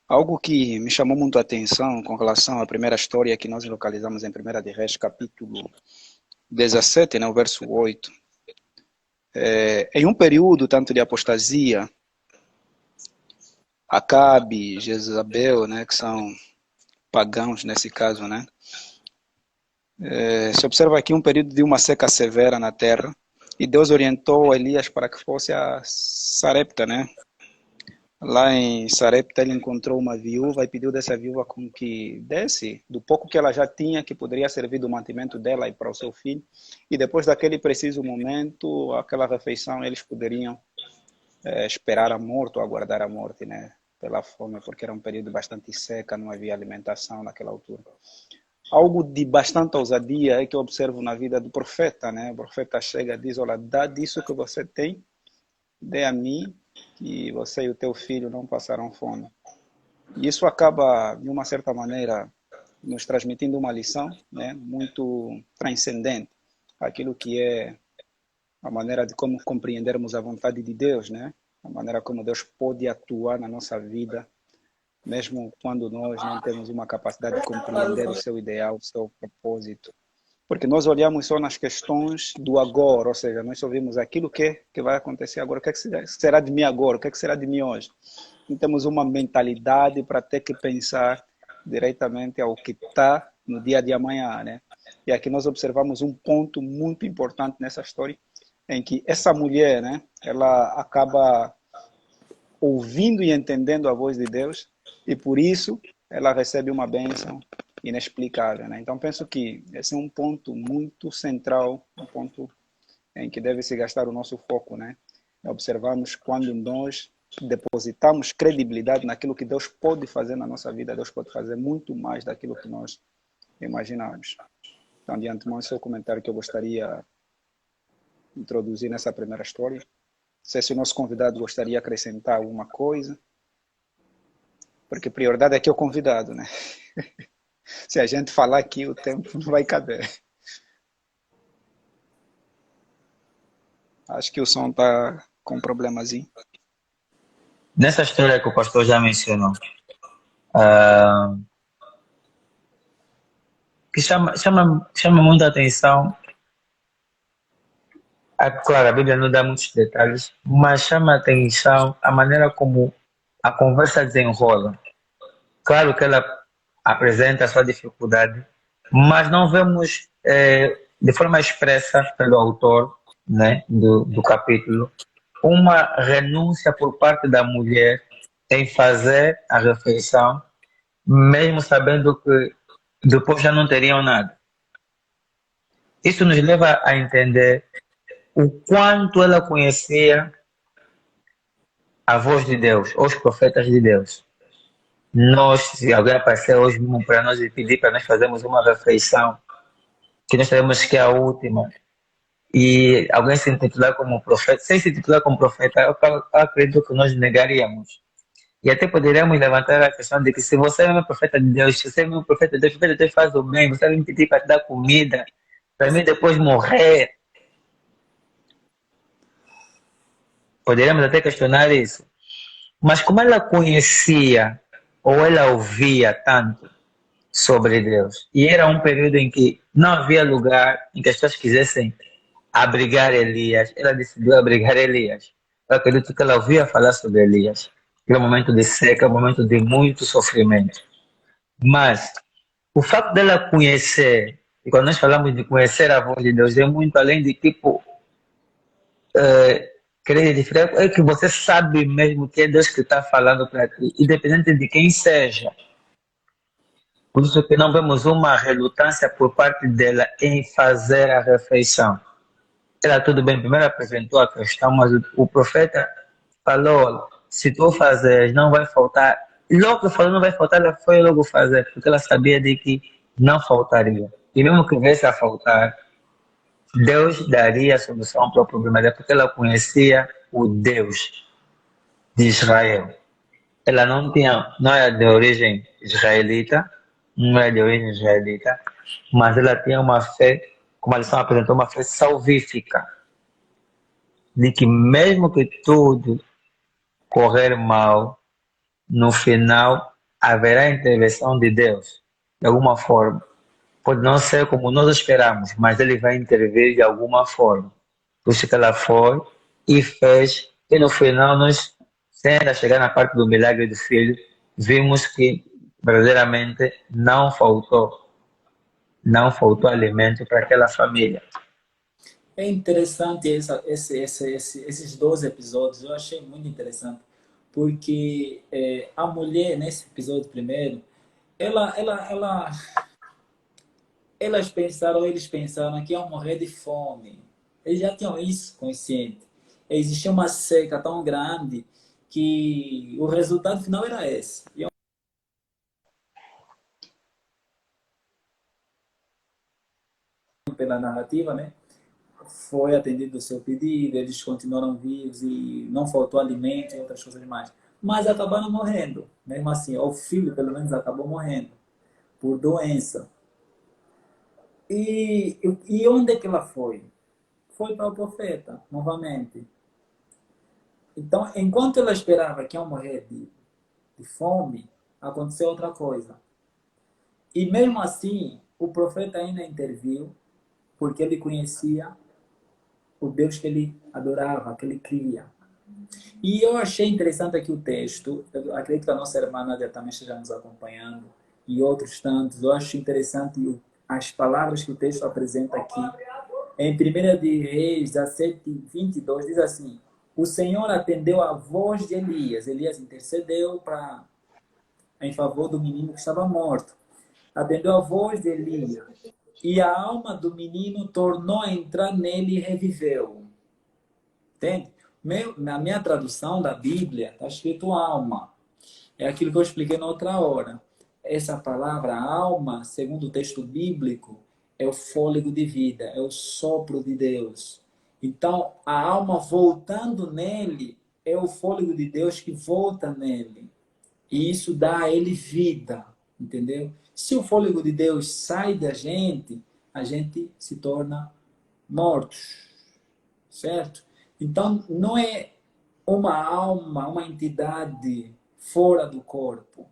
Algo que me chamou muito a atenção com relação à primeira história que nós localizamos em 1 de Reis, capítulo 17, né, o verso 8. Em um período tanto de apostasia, Acabe, Jezabel, né, que são pagãos nesse caso, né? Se observa aqui um período de uma seca severa na terra, e Deus orientou Elias para que fosse a Sarepta, né? Lá em Sarepta ele encontrou uma viúva e pediu dessa viúva com que desse do pouco que ela já tinha, que poderia servir do mantimento dela e para o seu filho. E depois daquele preciso momento, aquela refeição, eles poderiam esperar a morte ou aguardar a morte, né? Pela fome, porque era um período bastante seca, não havia alimentação naquela altura. Algo de bastante ousadia é que eu observo na vida do profeta, né? O profeta chega e diz: olha, dá disso que você tem, dê a mim, que você e o teu filho não passarão fome. E isso acaba, de uma certa maneira, nos transmitindo uma lição, né, muito transcendente, aquilo que é a maneira de como compreendermos a vontade de Deus, né, a maneira como Deus pode atuar na nossa vida, mesmo quando nós não temos uma capacidade de compreender o seu ideal, o seu propósito. Porque nós olhamos só nas questões do agora, ou seja, nós só vimos aquilo que vai acontecer agora, o que será de mim agora, o que será de mim hoje. Não temos uma mentalidade para ter que pensar diretamente ao que está no dia de amanhã, né? E aqui nós observamos um ponto muito importante nessa história, em que essa mulher, né, ela acaba ouvindo e entendendo a voz de Deus, e por isso ela recebe uma bênção inexplicável, né? Então penso que esse é um ponto muito central, um ponto em que deve se gastar o nosso foco, né? Observamos quando nós depositamos credibilidade naquilo que Deus pode fazer na nossa vida. Deus pode fazer muito mais daquilo que nós imaginamos. Então, de antemão, esse é o comentário que eu gostaria de introduzir nessa primeira história. Não sei se o nosso convidado gostaria de acrescentar alguma coisa, porque a prioridade aqui é o convidado, né? Se a gente falar aqui, o tempo não vai caber. Acho que o som está com um problemazinho. Nessa história que o pastor já mencionou, que chama muita atenção. Claro, a Bíblia não dá muitos detalhes, mas chama a atenção a maneira como a conversa desenrola. Claro que ela apresenta a sua dificuldade, mas não vemos de forma expressa pelo autor, né, do capítulo, uma renúncia por parte da mulher em fazer a refeição, mesmo sabendo que depois já não teriam nada. Isso nos leva a entender o quanto ela conhecia a voz de Deus, os profetas de Deus. Nós, se alguém aparecer hoje mesmo para nós e pedir para nós fazermos uma refeição, que nós sabemos que é a última, e alguém se intitular como profeta, sem se intitular como profeta, eu acredito que nós negaríamos. E até poderíamos levantar a questão de que se você é meu profeta de Deus, se você é meu profeta de Deus faz o bem, você vai me pedir para te dar comida, para mim depois morrer. Poderíamos até questionar isso. Mas como ela conhecia, ou ela ouvia tanto sobre Deus, e era um período em que não havia lugar em que as pessoas quisessem abrigar Elias, ela decidiu abrigar Elias. Eu acredito que ela ouvia falar sobre Elias. Era um momento de seca, um momento de muito sofrimento. Mas o fato dela conhecer, e quando nós falamos de conhecer a voz de Deus, é muito além de tipo, é que você sabe mesmo que é Deus que está falando para ti, independente de quem seja. Por isso que não vemos uma relutância por parte dela em fazer a refeição. Ela tudo bem, primeiro apresentou a questão, mas o profeta falou, se tu fazeres, não vai faltar. Logo que falou não vai faltar, ela foi logo fazer, porque ela sabia de que não faltaria. E mesmo que viesse a faltar, Deus daria a solução para o problema dela, porque ela conhecia o Deus de Israel. Ela não era de origem israelita, não era de origem israelita, mas ela tinha uma fé, como a lição apresentou, uma fé salvífica, de que mesmo que tudo correr mal, no final haverá intervenção de Deus, de alguma forma. Pode não ser como nós esperamos, mas ele vai intervir de alguma forma. Por isso que ela foi e fez, e no final nós, sem ainda chegar na parte do milagre do filho, vimos que verdadeiramente não faltou alimento para aquela família. É interessante esses 12 episódios, eu achei muito interessante, porque a mulher, nesse episódio primeiro, ela, eles pensaram que iam morrer de fome. Eles já tinham isso consciente. Existia uma seca tão grande que o resultado final era esse. E pela narrativa, né? Foi atendido o seu pedido, eles continuaram vivos e não faltou alimento e outras coisas mais. Mas acabaram morrendo. Mesmo assim, o filho, pelo menos, acabou morrendo por doença. E onde é que ela foi? Foi para o profeta, novamente. Então, enquanto ela esperava que iam morrer de fome, aconteceu outra coisa. E mesmo assim, o profeta ainda interviu, porque ele conhecia o Deus que ele adorava, que ele cria. E eu achei interessante aqui o texto, eu acredito que a nossa irmã Nádia também esteja nos acompanhando, e outros tantos. Eu acho interessante as palavras que o texto apresenta aqui. Em 1 de Reis 17:22 diz assim: o Senhor atendeu a voz de Elias. Elias intercedeu em favor do menino que estava morto. Atendeu a voz de Elias. E a alma do menino tornou a entrar nele e reviveu. Entende? Na minha tradução da Bíblia está escrito alma. É aquilo que eu expliquei na outra hora. Essa palavra alma, segundo o texto bíblico, é o fôlego de vida, é o sopro de Deus. Então, a alma voltando nele é o fôlego de Deus que volta nele. E isso dá a ele vida, entendeu? Se o fôlego de Deus sai da gente, a gente se torna mortos, certo? Então, não é uma alma, uma entidade fora do corpo,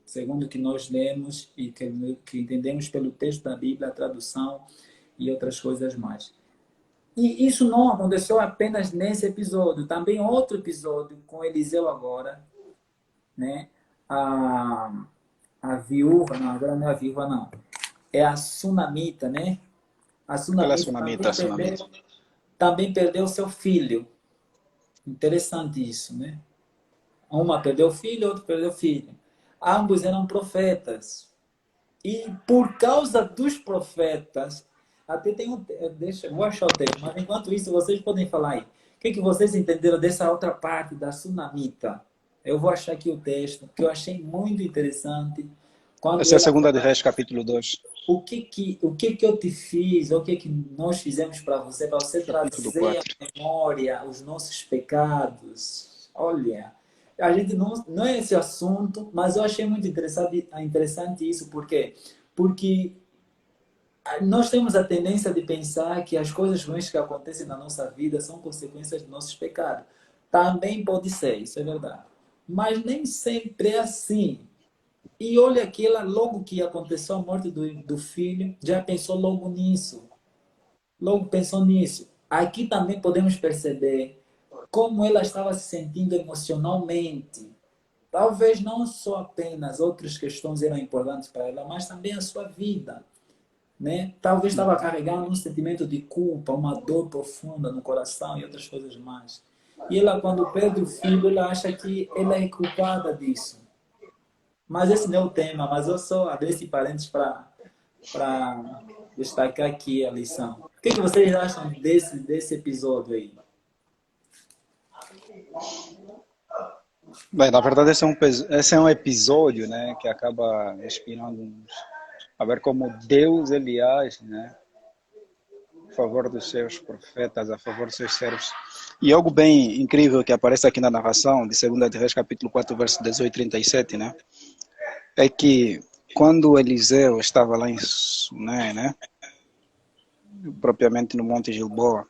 segundo o que nós lemos e que entendemos pelo texto da Bíblia, a tradução e outras coisas mais. E isso não aconteceu apenas nesse episódio, também outro episódio com Eliseu agora, né? A viúva, não, agora não é a viúva, não. É a sunamita, né? A Aquela sunamita sunamita. também perdeu seu filho. Interessante isso, né? Uma perdeu o filho, outra perdeu o filho. Ambos eram profetas. E por causa dos profetas, até tem um. Deixa, vou achar o texto, mas enquanto isso, vocês podem falar aí. O que vocês entenderam dessa outra parte da sunamita? Eu vou achar aqui o texto, que eu achei muito interessante. Quando Essa é a ela segunda de fala, Reis, capítulo 2, o que eu te fiz, o que nós fizemos para você capítulo trazer à 4. memória os nossos pecados. Olha, a gente não é esse assunto, mas eu achei muito interessante isso, por quê? Porque nós temos a tendência de pensar que as coisas ruins que acontecem na nossa vida são consequências dos nossos pecados. Também pode ser, isso é verdade. Mas nem sempre é assim. E olha que ela, logo que aconteceu a morte do filho, já pensou logo nisso. Logo pensou nisso. Aqui também podemos perceber como ela estava se sentindo emocionalmente. Talvez não só apenas outras questões eram importantes para ela, mas também a sua vida, né? Talvez estava carregando um sentimento de culpa, uma dor profunda no coração e outras coisas mais. E ela, quando perde o filho, ela acha que ela é culpada disso. Mas esse não é o tema, mas eu só abri esse parênteses para destacar aqui a lição. O que vocês acham desse episódio aí? Bem, na verdade, esse é um episódio, né, que acaba inspirando a ver como Deus ele age, né? A favor dos seus profetas, a favor dos seus servos. E algo bem incrível que aparece aqui na narração de 2 de Reis, capítulo 4, verso 18 e 37, né? É que quando Eliseu estava lá em Suné, né? Propriamente no Monte Gilboa,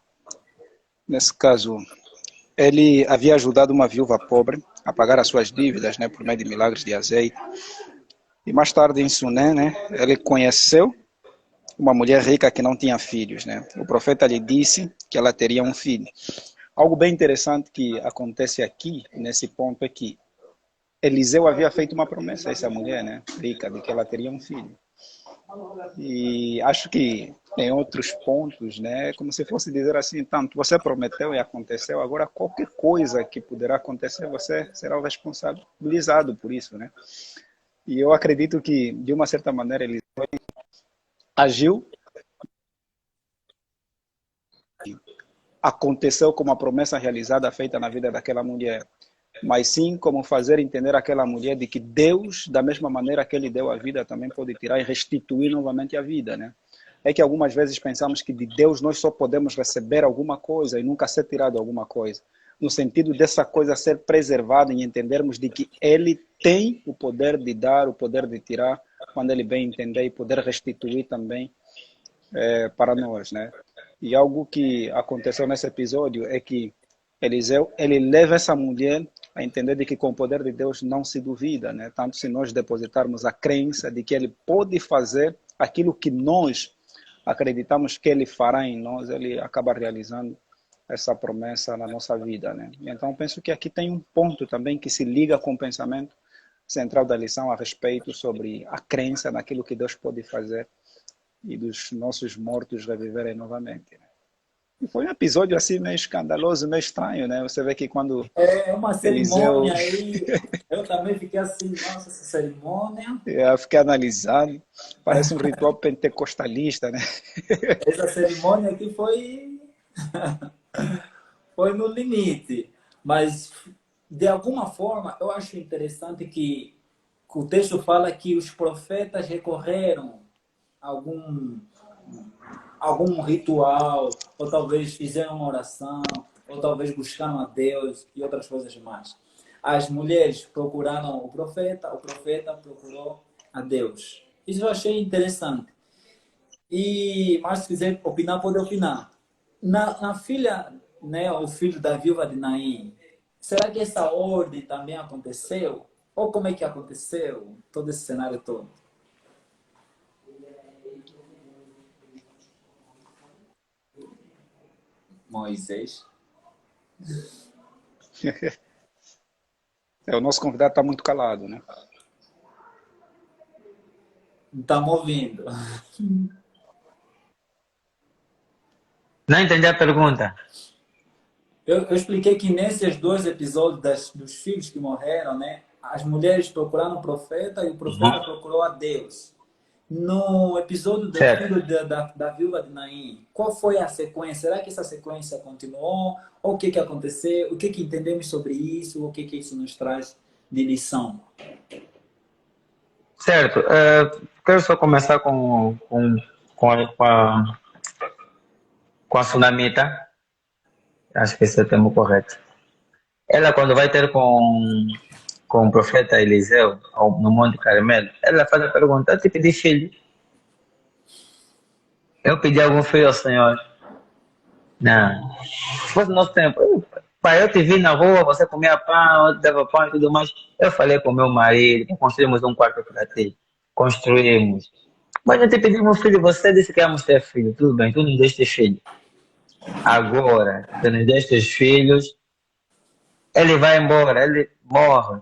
nesse caso, ele havia ajudado uma viúva pobre a pagar as suas dívidas, né? Por meio de milagres de azeite. E mais tarde em Suné, né? Ele conheceu uma mulher rica que não tinha filhos, né? O profeta lhe disse que ela teria um filho. Algo bem interessante que acontece aqui, nesse ponto, é que Eliseu havia feito uma promessa a essa mulher, né, rica, de que ela teria um filho. E acho que em outros pontos, né, como se fosse dizer assim, tanto você prometeu e aconteceu, agora qualquer coisa que poderá acontecer, você será o responsabilizado por isso, né? E eu acredito que, de uma certa maneira, Eliseu agiu, aconteceu como a promessa realizada feita na vida daquela mulher, mas sim como fazer entender àquela mulher de que Deus, da mesma maneira que ele deu a vida, também pode tirar e restituir novamente a vida, né? É que algumas vezes pensamos que de Deus nós só podemos receber alguma coisa e nunca ser tirado alguma coisa, no sentido dessa coisa ser preservada e entendermos de que ele tem o poder de dar, o poder de tirar, quando ele bem entender, e poder restituir também para nós, né? E algo que aconteceu nesse episódio é que Eliseu, ele leva essa mulher a entender de que com o poder de Deus não se duvida, né? Tanto se nós depositarmos a crença de que ele pode fazer aquilo que nós acreditamos que ele fará em nós, ele acaba realizando essa promessa na nossa vida, né? Então penso que aqui tem um ponto também que se liga com o pensamento central da lição a respeito sobre a crença naquilo que Deus pode fazer e dos nossos mortos reviverem novamente, né? E foi um episódio assim meio escandaloso, meio estranho, né? Você vê que quando É uma Eliseu cerimônia aí. Eu também fiquei assim, nossa, essa cerimônia. eu fiquei analisando, parece um ritual pentecostalista, né? Essa cerimônia aqui foi no limite. Mas, de alguma forma, eu acho interessante que o texto fala que os profetas recorreram a algum ritual, ou talvez fizeram uma oração, ou talvez buscaram a Deus e outras coisas mais. As mulheres procuraram o profeta procurou a Deus. Isso eu achei interessante. Mas se quiser opinar, pode opinar. Na filha, né, o filho da viúva de Naim, será que essa ordem também aconteceu? Ou como é que aconteceu todo esse cenário todo? Moisés. O nosso convidado está muito calado, né? Estamos ouvindo. Não entendi a pergunta. Eu expliquei que nesses dois episódios dos filhos que morreram, né, as mulheres procuraram o profeta e o profeta procurou a Deus. No episódio do Certo. filho da viúva de Naim, qual foi a sequência? Será que essa sequência continuou? Ou o que aconteceu? O que entendemos sobre isso? O que isso nos traz de lição? Certo. Quero só começar com a Sunamita. Acho que esse é o termo correto. Ela, quando vai ter com o profeta Eliseu no Monte Carmelo, ela faz a pergunta: eu te pedi filho? Eu pedi algum filho ao Senhor? Não. Se fosse no nosso tempo, pai, eu te vi na rua, você comia pão, eu te dava pão e tudo mais. Eu falei com meu marido, construímos um quarto para ti. Construímos. Mas eu te pedi um filho, você disse que íamos ter filho. Tudo bem, tu nos deste filho. Agora, tu nos deste filhos, ele vai embora, ele morre.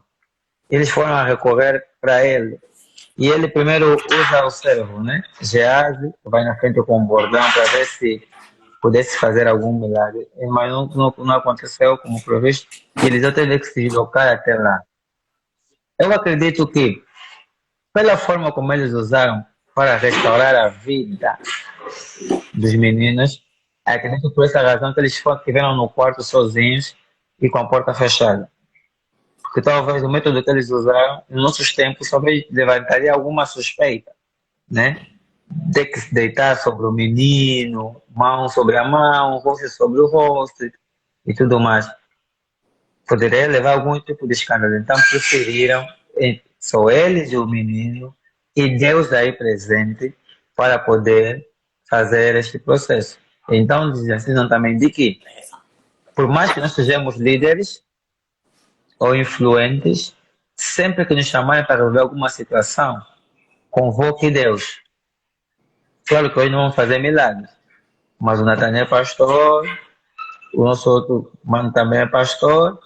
Eles foram a recorrer para ele. E ele primeiro usa o servo, né? Geazi, vai na frente com o bordão para ver se pudesse fazer algum milagre. Mas não aconteceu como previsto. E eles teve que se deslocar até lá. Eu acredito que, pela forma como eles usaram para restaurar a vida dos meninos, acredito por essa razão que eles estiveram no quarto sozinhos e com a porta fechada. Porque talvez o método que eles usaram, nos nossos tempos, talvez levantaria alguma suspeita né? Ter que se deitar sobre o menino, mão sobre a mão, rosto sobre o rosto e tudo mais. Poderia levar algum tipo de escândalo. Então preferiram só eles e o menino e Deus aí presente para poder fazer este processo. Então nos ensinam também de que, por mais que nós sejamos líderes ou influentes, sempre que nos chamarem para resolver alguma situação, convoque Deus. Claro que hoje não vamos fazer milagres, mas o Nathaniel é pastor, o nosso outro mano também é pastor,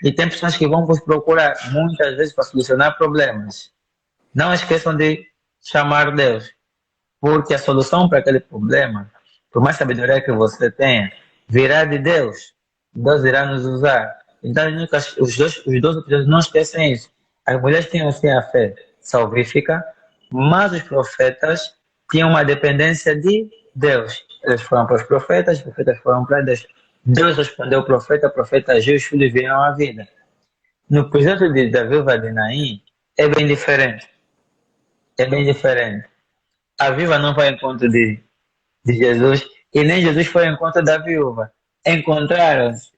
e tem pessoas que vão vos procurar muitas vezes para solucionar problemas. Não esqueçam de chamar Deus, porque a solução para aquele problema, por mais sabedoria que você tenha, virá de Deus. Deus irá nos usar. Então, os dois episódios não esquecem isso. As mulheres tinham sim a fé salvífica, mas os profetas tinham uma dependência de Deus. Eles foram para os profetas foram para Deus. Deus respondeu ao profeta, o profeta agiu, os filhos vieram à vida. No projeto da viúva de Naim, é bem diferente. É bem diferente. A viúva não foi ao encontro de Jesus e nem Jesus foi ao encontro da viúva. Encontraram-se.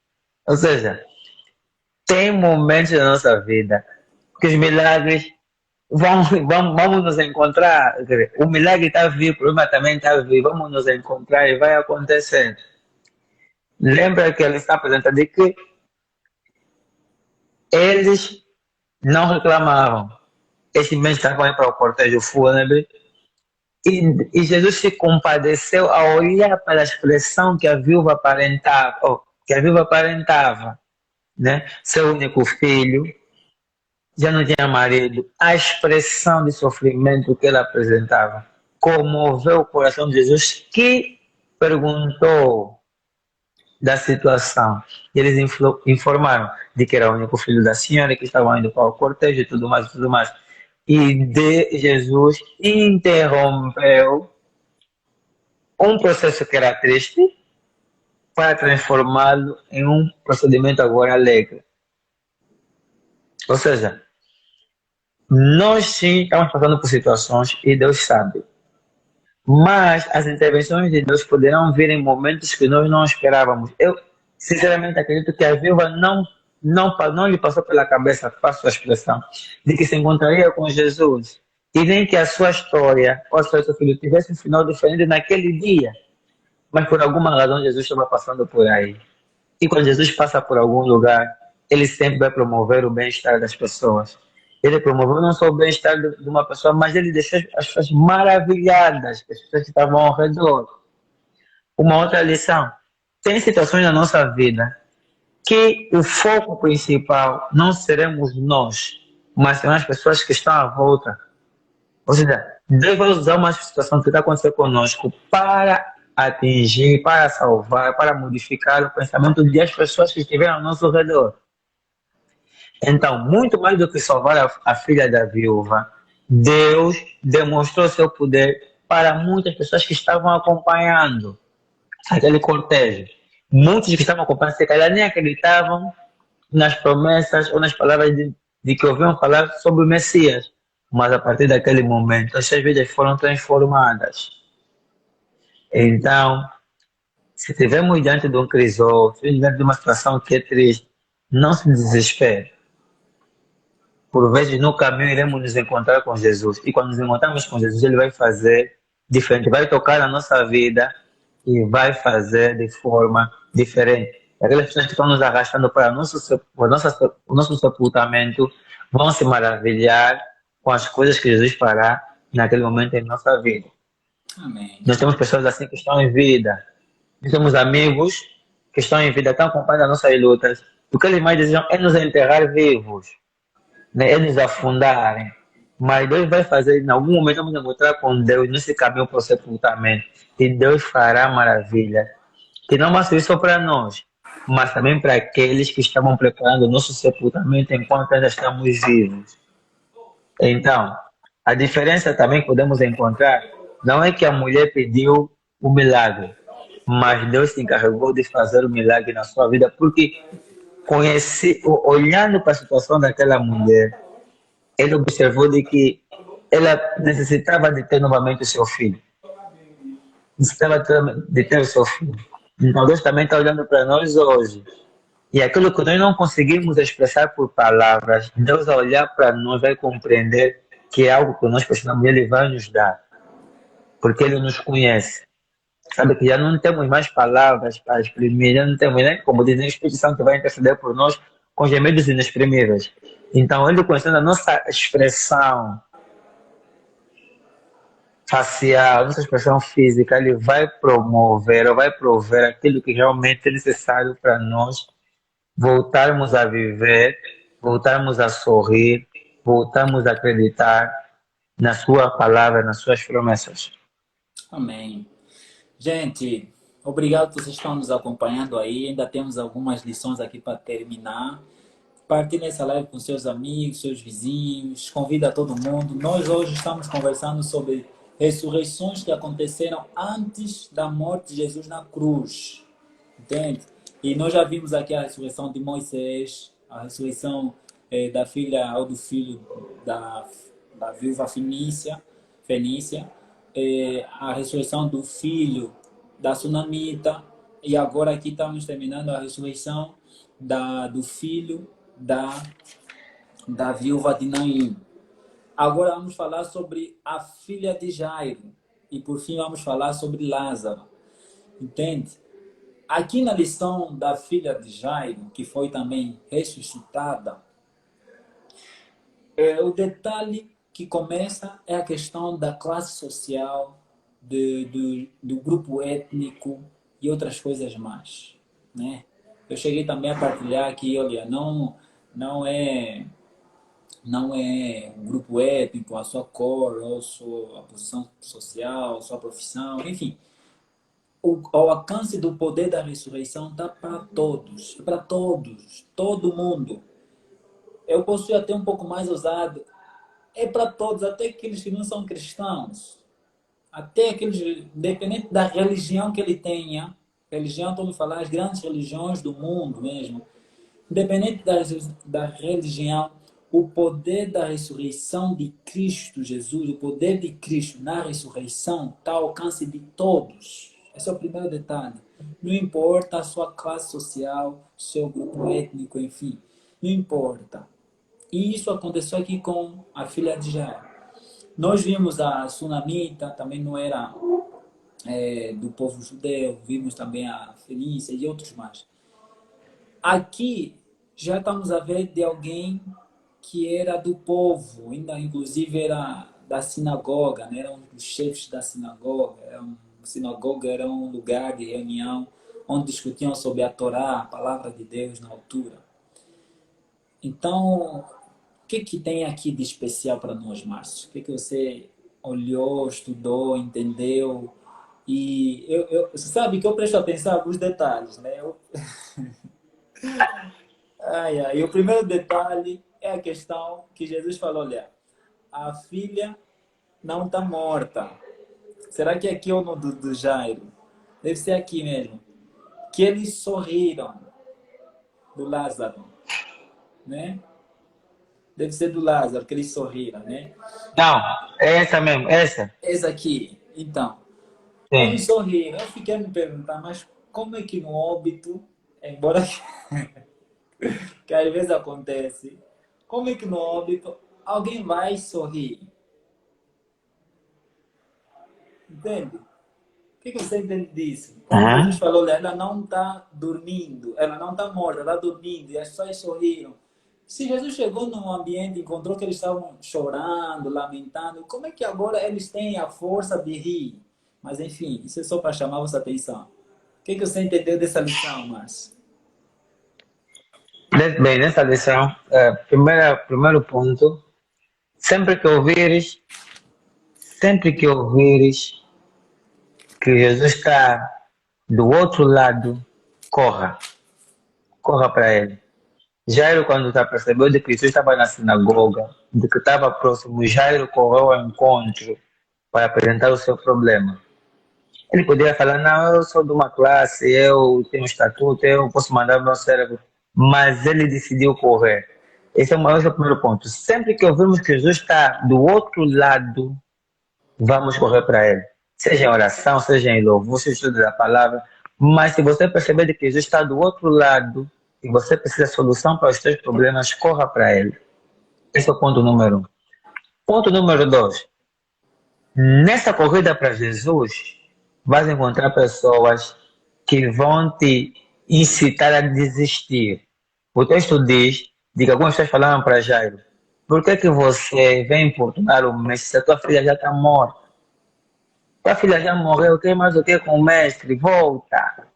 Ou seja, tem momentos da nossa vida que os milagres vamos nos encontrar. O milagre está vivo, o problema também está vivo. Vamos nos encontrar e vai acontecer. Lembra que ele está apresentando de que eles não reclamavam. Esses meninos estavam aí para o cortejo fúnebre e Jesus se compadeceu ao olhar para a expressão que a viúva aparentava, né? Seu único filho, já não tinha marido. A expressão de sofrimento que ela apresentava comoveu o coração de Jesus, que perguntou da situação. E eles informaram de que era o único filho da senhora, que estava indo para o cortejo e tudo mais, e tudo mais. E Jesus interrompeu um processo que era triste para transformá-lo em um procedimento agora alegre. Ou seja, nós sim estamos passando por situações e Deus sabe. Mas as intervenções de Deus poderão vir em momentos que nós não esperávamos. Eu, sinceramente, acredito que a viúva não lhe passou pela cabeça, faço a expressão, de que se encontraria com Jesus. E nem que a sua história, ou a história do seu filho, tivesse um final diferente naquele dia. Mas por alguma razão Jesus estava passando por aí. E quando Jesus passa por algum lugar, ele sempre vai promover o bem-estar das pessoas. Ele promoveu não só o bem-estar de uma pessoa, mas ele deixou as pessoas maravilhadas, as pessoas que estavam ao redor. Uma outra lição. Tem situações na nossa vida que o foco principal não seremos nós, mas serão as pessoas que estão à volta. Ou seja, Deus vai usar uma situação que está acontecendo conosco para atingir, para salvar, para modificar o pensamento das pessoas que estiveram ao nosso redor. Então, muito mais do que salvar a filha da viúva, Deus demonstrou seu poder para muitas pessoas que estavam acompanhando aquele cortejo. Muitos que estavam acompanhando, se calhar nem acreditavam nas promessas ou nas palavras de que ouviam falar sobre o Messias. Mas a partir daquele momento, as suas vidas foram transformadas. Então, se estivermos diante de um crisol, se estivermos diante de uma situação que é triste, não se desespere. Por vezes no caminho iremos nos encontrar com Jesus. E quando nos encontrarmos com Jesus, Ele vai fazer diferente. Vai tocar na nossa vida e vai fazer de forma diferente. Aquelas pessoas que estão nos arrastando para o nosso sepultamento vão se maravilhar com as coisas que Jesus fará naquele momento em nossa vida. Amém. Nós temos pessoas assim que estão em vida. Nós temos amigos que estão em vida, estão acompanhando as nossas lutas. O que eles mais desejam é nos enterrar vivos, né? É nos afundarem. Mas Deus vai fazer, em algum momento vamos encontrar com Deus nesse caminho para o sepultamento. E Deus fará maravilha. Que não vai ser só para nós, mas também para aqueles que estavam preparando o nosso sepultamento enquanto ainda estamos vivos. Então, a diferença também que podemos encontrar não é que a mulher pediu o milagre, mas Deus se encarregou de fazer o milagre na sua vida, porque olhando para a situação daquela mulher, ele observou de que ela necessitava de ter novamente o seu filho. Necessitava de ter o seu filho. Então Deus também está olhando para nós hoje. E aquilo que nós não conseguimos expressar por palavras, Deus ao olhar para nós vai compreender que é algo que nós precisamos e Ele vai nos dar. Porque Ele nos conhece. Sabe que já não temos mais palavras para exprimir, já não temos nem, como diz, nem o Espírito Santo vai interceder por nós com gemidos inexprimíveis. Então, Ele conhecendo a nossa expressão facial, a nossa expressão física, Ele vai promover ou vai prover aquilo que realmente é necessário para nós voltarmos a viver, voltarmos a sorrir, voltarmos a acreditar na Sua palavra, nas Suas promessas. Amém. Gente, obrigado por vocês que estão nos acompanhando aí. Ainda temos algumas lições aqui para terminar. Partilhe essa live com seus amigos, seus vizinhos, convida todo mundo. Nós hoje estamos conversando sobre ressurreições que aconteceram antes da morte de Jesus na cruz. Entende? E nós já vimos aqui a ressurreição de Moisés, a ressurreição da filha ou do filho da viúva Fenícia, a ressurreição do filho da Sunamita, e agora aqui estamos terminando a ressurreição do filho da viúva de Naim. Agora vamos falar sobre a filha de Jairo e por fim vamos falar sobre Lázaro. Entende? Aqui na lição da filha de Jairo, que foi também ressuscitada, o detalhe que começa é a questão da classe social, do grupo étnico e outras coisas mais, né? Eu cheguei também a partilhar que, olha, não é um grupo étnico, a sua cor, ou a posição social, a sua profissão, enfim. O alcance do poder da ressurreição está para todos, todo mundo. Eu posso ir até um pouco mais ousado, é para todos, até aqueles que não são cristãos, até aqueles, independente da religião que ele tenha, religião, estou me falando, as grandes religiões do mundo mesmo, independente da religião, o poder da ressurreição de Cristo Jesus, o poder de Cristo na ressurreição está ao alcance de todos. Esse é o primeiro detalhe. Não importa a sua classe social, seu grupo étnico, enfim. Não importa. E isso aconteceu aqui com a filha de Jairo. Nós vimos a Sunamita, também não era do povo judeu. Vimos também a Fenícia e outros mais. Aqui já estamos a ver de alguém que era do povo, ainda inclusive era da sinagoga, né? Era um dos chefes da sinagoga, sinagoga era um lugar de reunião onde discutiam sobre a Torá, a palavra de Deus na altura. Então, o que tem aqui de especial para nós, Márcio? O que você olhou, estudou, entendeu? E você sabe que eu presto atenção nos detalhes, né? E o primeiro detalhe é a questão que Jesus falou, olha, a filha não está morta. Será que é aqui ou no do Jairo? Deve ser aqui mesmo. Que eles sorriram do Lázaro, né? Deve ser do Lázaro que eles sorriram, né? Não, é essa mesmo, essa. Essa aqui. Então, Sim. eles sorriram. Eu fiquei a me perguntar, mas como é que no óbito, embora que às vezes acontece, como é que no óbito alguém vai sorrir? Entende? O que você entende disso? Quando Jesus falou, ela não está dormindo, ela não está morta, ela está dormindo, e as pessoas sorriram. Se Jesus chegou num ambiente e encontrou que eles estavam chorando, lamentando, como é que agora eles têm a força de rir? Mas enfim, isso é só para chamar a vossa atenção. O que você entendeu dessa lição, Márcio? Bem, nessa lição, primeiro ponto, sempre que ouvires que Jesus está do outro lado, corra para ele. Jairo, quando percebeu de que Jesus estava na sinagoga, de que estava próximo, Jairo correu ao encontro para apresentar o seu problema. Ele poderia falar, não, eu sou de uma classe, eu tenho um estatuto, eu posso mandar o meu cérebro. Mas ele decidiu correr. Esse é o primeiro ponto. Sempre que ouvimos que Jesus está do outro lado, vamos correr para Ele. Seja em oração, seja em louvor, seja em estudo da palavra. Mas se você perceber que Jesus está do outro lado e você precisa de solução para os seus problemas, corra para Ele. Esse é o ponto número 1. Ponto número 2. Nessa corrida para Jesus, vais encontrar pessoas que vão te incitar a desistir. O texto diz que algumas pessoas falaram para Jairo: por que você vem importunar o mestre se a tua filha já está morta? Tua filha já morreu, quer mais o que com o mestre? Volta!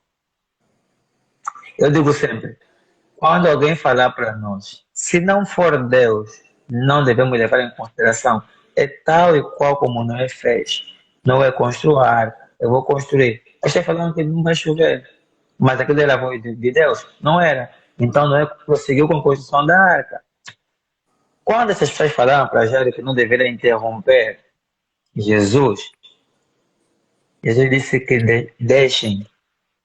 Eu digo sempre, quando alguém falar para nós, se não for Deus, não devemos levar em consideração. É tal e qual como Noé fez. Noé construiu a arca, eu vou construir. Você falando que não vai chover, mas aquilo era a voz de Deus? Não era. Então Noé prosseguiu com a construção da arca. Quando essas pessoas falaram para Jairo que não deveria interromper Jesus disse que deixem,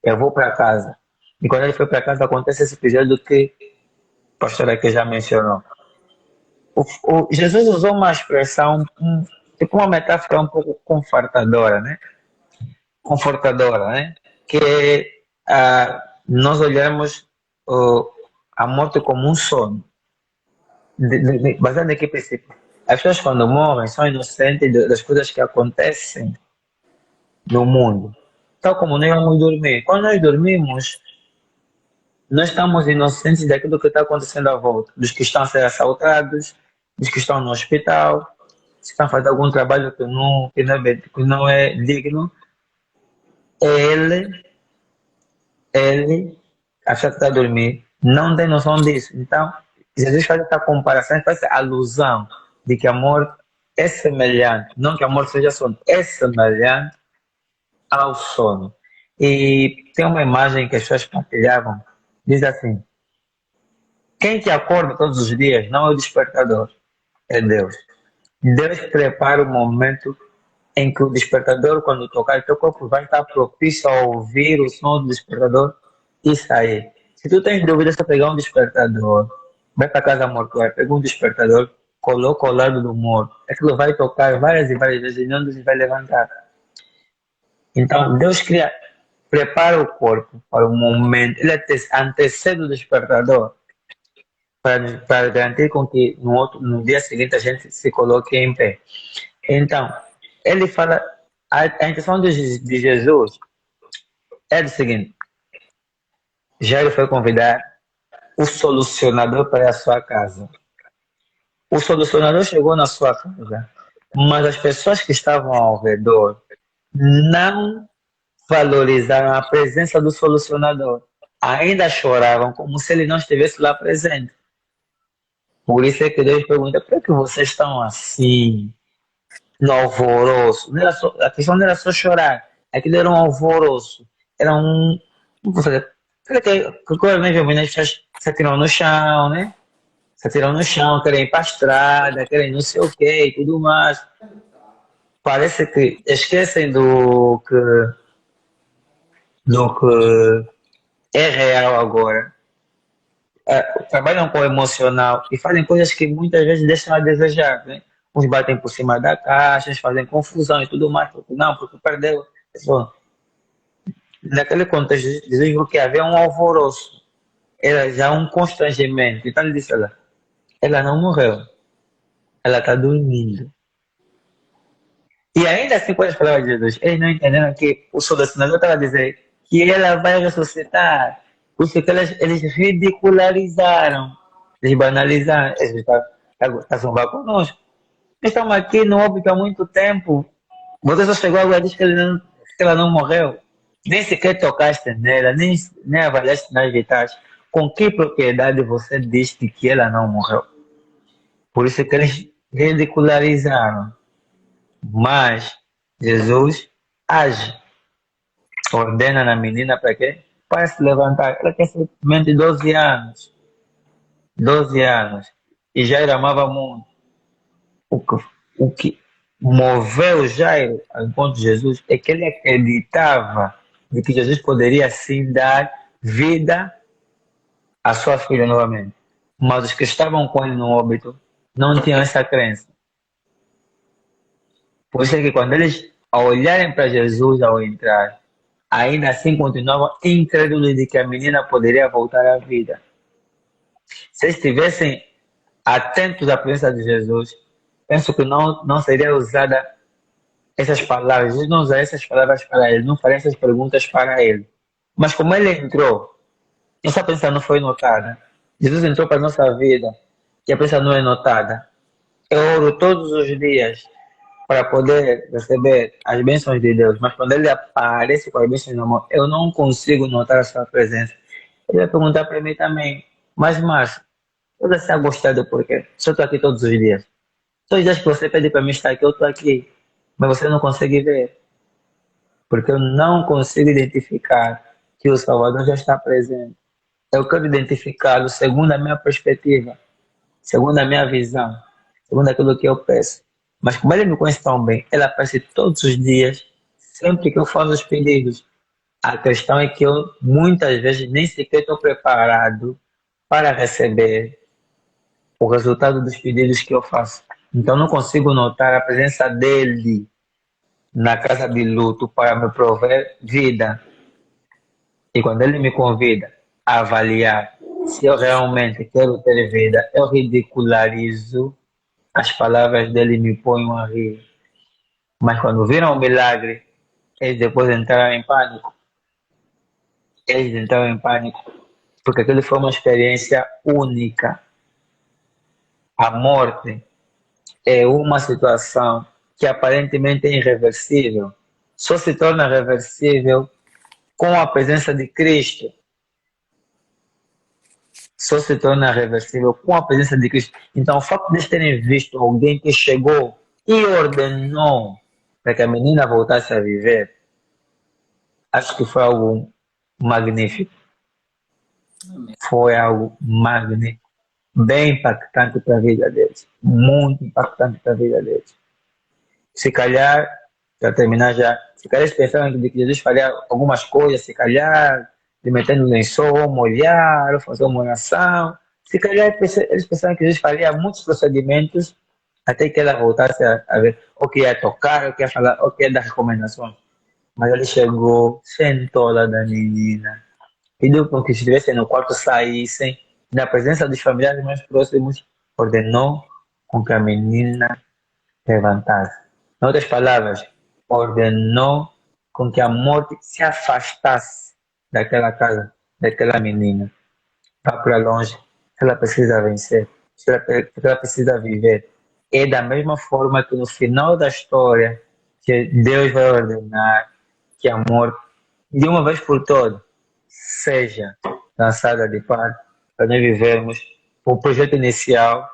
eu vou para casa. E quando ele foi para casa, acontece esse episódio que o pastor aqui já mencionou. Jesus usou uma expressão, tipo uma metáfora um pouco confortadora, né? Confortadora, né? Que nós olhamos a morte como um sono. Baseado em que princípio? As pessoas quando morrem são inocentes das coisas que acontecem no mundo. Tal como nós vamos dormir. Quando nós dormimos, nós estamos inocentes daquilo que está acontecendo à volta. Dos que estão a ser assaltados, dos que estão no hospital, se estão fazendo algum trabalho que não é digno. Ele, a pessoa que está a dormir, não tem noção disso. Então, Jesus faz essa comparação, faz essa alusão de que a morte é semelhante, não que a morte seja sono, é semelhante ao sono. E tem uma imagem que as pessoas partilhavam, diz assim: quem te acorda todos os dias não é o despertador, é Deus. Deus prepara o momento em que o despertador, quando tocar, teu corpo vai estar propício a ouvir o som do despertador e sair. Se tu tens dúvida, só pegar um despertador, vai para casa mortuária, pega um despertador, coloca ao lado do morto. Aquilo vai tocar várias e várias vezes e não vai levantar. Então, Deus prepara o corpo para o momento, ele antecede o despertador para garantir com que no dia seguinte a gente se coloque em pé. Então, ele fala, a intenção de Jesus é o seguinte: Jairo foi convidar o solucionador para a sua casa. O solucionador chegou na sua casa, mas as pessoas que estavam ao redor não valorizaram a presença do solucionador. Ainda choravam como se ele não estivesse lá presente. Por isso é que Deus pergunta: por que vocês estão assim, no alvoroço? A questão não era só chorar, aquilo era um alvoroço. Era um. Como você que coisa, né, jovem? As pessoas se atiram no chão, né? Se atiram no chão, querem ir para a estrada, querem não sei o que e tudo mais. Parece que esquecem do que é real agora. Trabalham com o emocional e fazem coisas que muitas vezes deixam a desejar, né? Uns batem por cima da caixa, fazem confusão e tudo mais, porque perdeu. Naquele contexto, dizem que havia um alvoroço, era já um constrangimento. Então ele disse: ela não morreu, ela está dormindo. E ainda assim, com as palavras de Jesus, eles não entenderam que o solucionador estava a dizer que ela vai ressuscitar. Por isso que eles ridicularizaram, eles banalizaram. Eles está zombar conosco. Estamos aqui no óbito há muito tempo. Você só chegou agora e disse que ela não morreu. Nem sequer tocaste nela, nem avaliaste nas vitais. Com que propriedade você diz que ela não morreu? Por isso que eles ridicularizaram. Mas Jesus age, ordena na menina para quê? Para se levantar. Ela tem simplesmente 12 anos. 12 anos. E Jairo amava muito. O que moveu Jairo ao encontro de Jesus é que ele acreditava de que Jesus poderia sim dar vida à sua filha novamente. Mas os que estavam com ele no óbito não tinham essa crença. Por isso é que quando eles, ao olharem para Jesus ao entrar, ainda assim continuavam incrédulos de que a menina poderia voltar à vida. Se eles estivessem atentos à presença de Jesus, penso que não seria usada essas palavras. Jesus não usaria essas palavras para ele, não faria essas perguntas para ele. Mas como ele entrou, essa presença não foi notada. Jesus entrou para a nossa vida e a presença não é notada. Eu oro todos os dias para poder receber as bênçãos de Deus, mas quando ele aparece com as bênçãos na mão, eu não consigo notar a sua presença. Ele vai perguntar para mim também, mas Márcio, você está gostado por quê? Se eu estou aqui todos os dias. Todos os dias que você pede para mim estar aqui, eu estou aqui, mas você não consegue ver, porque eu não consigo identificar que o Salvador já está presente. Eu quero identificá-lo segundo a minha perspectiva, segundo a minha visão, segundo aquilo que eu peço. Mas como ele me conhece tão bem, ele aparece todos os dias, sempre que eu faço os pedidos. A questão é que eu, muitas vezes, nem sequer estou preparado para receber o resultado dos pedidos que eu faço. Então, não consigo notar a presença dele na casa de luto para me prover vida. E quando ele me convida a avaliar se eu realmente quero ter vida, eu ridicularizo as palavras dele e me põem a rir. Mas quando viram o milagre, eles depois entraram em pânico. Eles entraram em pânico, porque aquilo foi uma experiência única. A morte é uma situação que aparentemente é irreversível. Só se torna reversível com a presença de Cristo. Só se torna reversível com a presença de Cristo. Então, o fato de eles terem visto alguém que chegou e ordenou para que a menina voltasse a viver, acho que foi algo magnífico. Amém. Foi algo magnífico. Bem impactante para a vida deles. Muito impactante para a vida deles. Se calhar, para terminar já, se calhar eles pensaram que Jesus faria algumas coisas, se calhar, de meter no lençol, molhar, ou fazer uma oração. Se calhar eles pensaram que Jesus faria muitos procedimentos até que ela voltasse a ver o que ia tocar, o que ia falar, o que ia dar recomendações. Mas ele chegou, sentou lá da menina, pediu para que estivessem no quarto saíssem, na presença dos familiares mais próximos, ordenou com que a menina levantasse. Em outras palavras, ordenou com que a morte se afastasse daquela casa, daquela menina. Vá para longe, ela precisa vencer, ela precisa viver. É da mesma forma que no final da história, que Deus vai ordenar que a morte, de uma vez por todas, seja lançada de parte, para nós vivermos o projeto inicial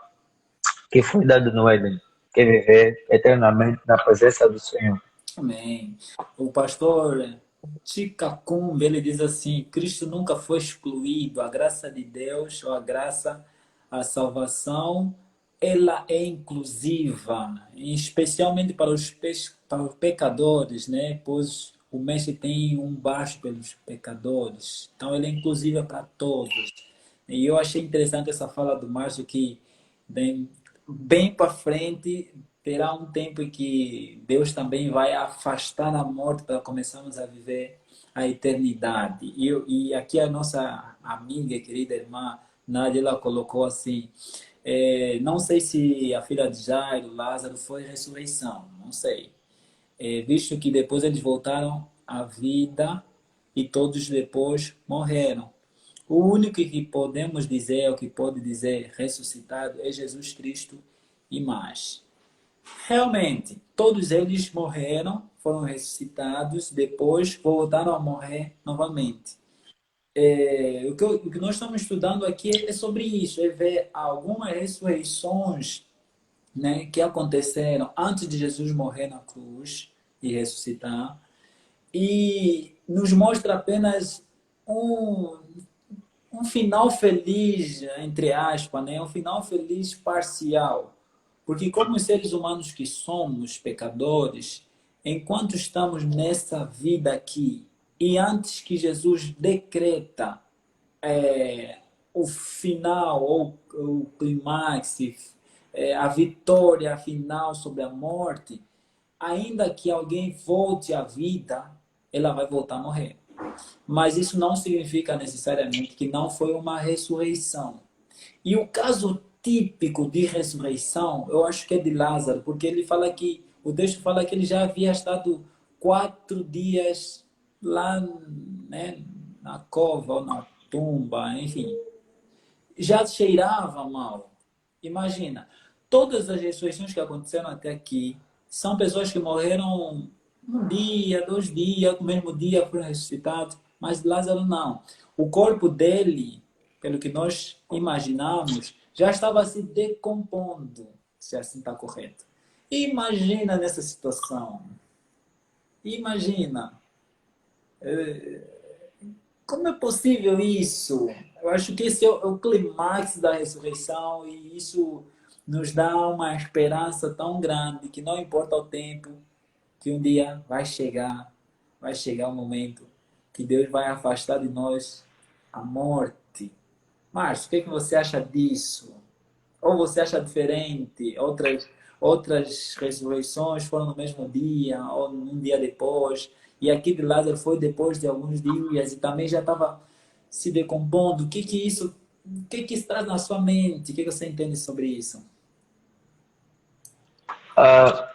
que foi dado no Éden, que é viver eternamente na presença do Senhor. Amém. O pastor Chikacumba, ele diz assim, Cristo nunca foi excluído, a graça de Deus, ou a graça, a salvação, ela é inclusiva, especialmente para os pecadores, né? Pois o mestre tem um baixo pelos pecadores, então ele é inclusiva para todos. E eu achei interessante essa fala do Márcio que bem para frente terá um tempo em que Deus também vai afastar a morte para começarmos a viver a eternidade. E aqui a nossa amiga, querida irmã Nádia, ela colocou assim, não sei se a filha de Jairo, Lázaro, foi ressurreição, não sei. Visto que depois eles voltaram à vida e todos depois morreram. O único que podemos dizer, o que pode dizer ressuscitado, é Jesus Cristo e mais. Realmente, todos eles morreram, foram ressuscitados, depois voltaram a morrer novamente. O que nós estamos estudando aqui é sobre isso, é ver algumas ressurreições, né, que aconteceram antes de Jesus morrer na cruz e ressuscitar, e nos mostra apenas um, um final feliz, entre aspas, né? Um final feliz parcial. Porque como seres humanos que somos, pecadores, enquanto estamos nessa vida aqui, e antes que Jesus decreta o final, ou o clímax, a vitória final sobre a morte, ainda que alguém volte à vida, ela vai voltar a morrer. Mas isso não significa necessariamente que não foi uma ressurreição. E o caso típico de ressurreição, eu acho que é de Lázaro, porque ele fala que, o texto fala que ele já havia estado 4 dias lá, né, na cova ou na tumba, enfim. Já cheirava mal. Imagina, todas as ressurreições que aconteceram até aqui são pessoas que morreram um dia, 2 dias, no mesmo dia foram ressuscitados, mas Lázaro não. O corpo dele, pelo que nós imaginamos, já estava se decompondo, se assim está correto. Imagina nessa situação. Imagina. Como é possível isso? Eu acho que esse é o clímax da ressurreição e isso nos dá uma esperança tão grande que não importa o tempo, que um dia vai chegar o momento que Deus vai afastar de nós a morte. Márcio, o que você acha disso? Ou você acha diferente? Outras ressurreições foram no mesmo dia, ou um dia depois. E aqui de Lázaro foi depois de alguns dias e também já estava se decompondo. O que isso traz na sua mente? O que você entende sobre isso? Ah,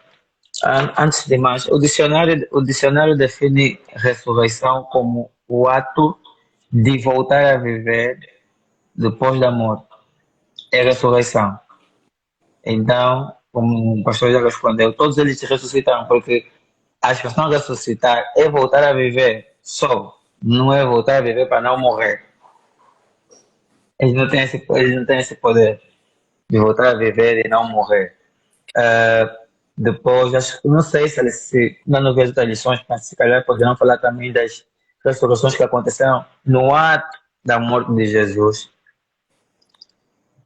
antes de mais, o dicionário define ressurreição como o ato de voltar a viver depois da morte. É ressurreição. Então, como o pastor já respondeu, todos eles ressuscitaram, porque a expressão ressuscitar é voltar a viver só, não é voltar a viver para não morrer. Eles não têm esse poder de voltar a viver e não morrer. Depois, não sei se não nos vejo das lições, mas se calhar poderão falar também das ressurreições que aconteceram no ato da morte de Jesus.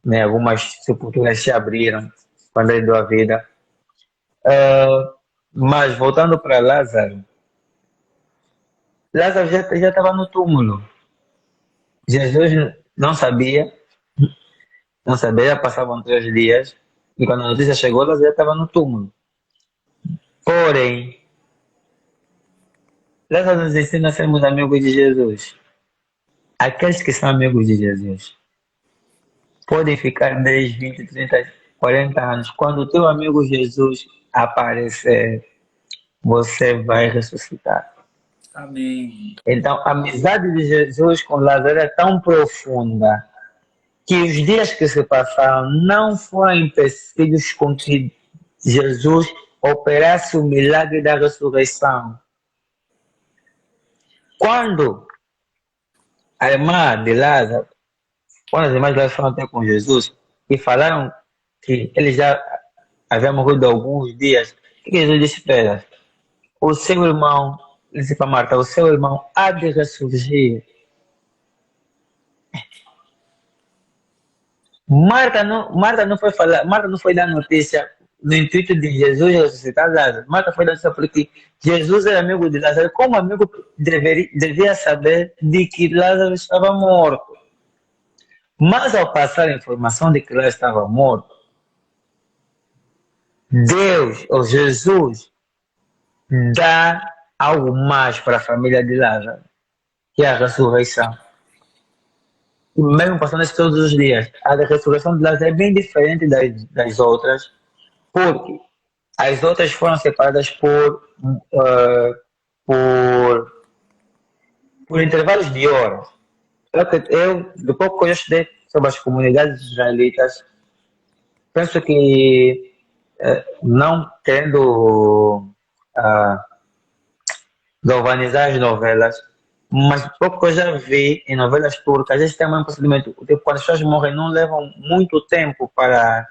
Né? Algumas sepulturas se abriram quando ele deu a vida. Mas voltando para Lázaro, Lázaro já estava no túmulo. Jesus não sabia, já passavam 3 dias, e quando a notícia chegou, Lázaro já estava no túmulo. Porém, Lázaro nos ensina a sermos amigos de Jesus. Aqueles que são amigos de Jesus podem ficar 10, 20, 30, 40 anos. Quando o teu amigo Jesus aparecer, você vai ressuscitar. Amém. Então, a amizade de Jesus com Lázaro é tão profunda que os dias que se passaram não foram empecilhos com que Jesus operasse o milagre da ressurreição. Quando a irmã de Lázaro, quando as irmãs de Lázaro foram até com Jesus e falaram que ele já havia morrido há alguns dias, o que Jesus disse para elas? O seu irmão, ele disse para Marta, o seu irmão há de ressurgir. Marta não foi dar notícia no intuito de Jesus ressuscitar Lázaro. Marta foi dar notícia porque Jesus era amigo de Lázaro. Como amigo, devia saber de que Lázaro estava morto. Mas ao passar a informação de que Lázaro estava morto, Deus, ou Jesus, dá algo mais para a família de Lázaro, que é a ressurreição. E mesmo passando isso todos os dias, a ressurreição de Lázaro é bem diferente das outras, porque as outras foram separadas por, por intervalos de horas. Do pouco que eu estudei sobre as comunidades israelitas, penso que, não querendo galvanizar as novelas, mas pouco que eu já vi em novelas turcas, eles têm um procedimento. Tipo, quando as pessoas morrem, não levam muito tempo para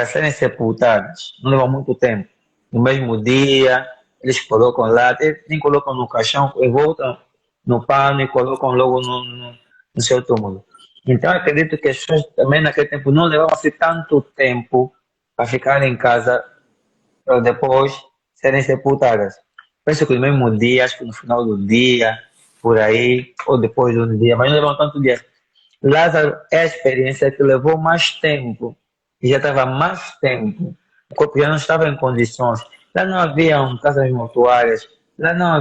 serem sepultadas. Não levam muito tempo. No mesmo dia, eles colocam lá, nem colocam no caixão, e voltam no pano e colocam logo no seu túmulo. Então, acredito que as pessoas também naquele tempo não levavam assim tanto tempo para ficarem em casa para depois serem sepultadas. Penso que no mesmo dia, acho que no final do dia, por aí, ou depois do dia, mas não levam tanto dia. Lázaro é a experiência que levou mais tempo, e já estava mais tempo, o corpo já não estava em condições. Lá não haviam casas mortuárias, lá não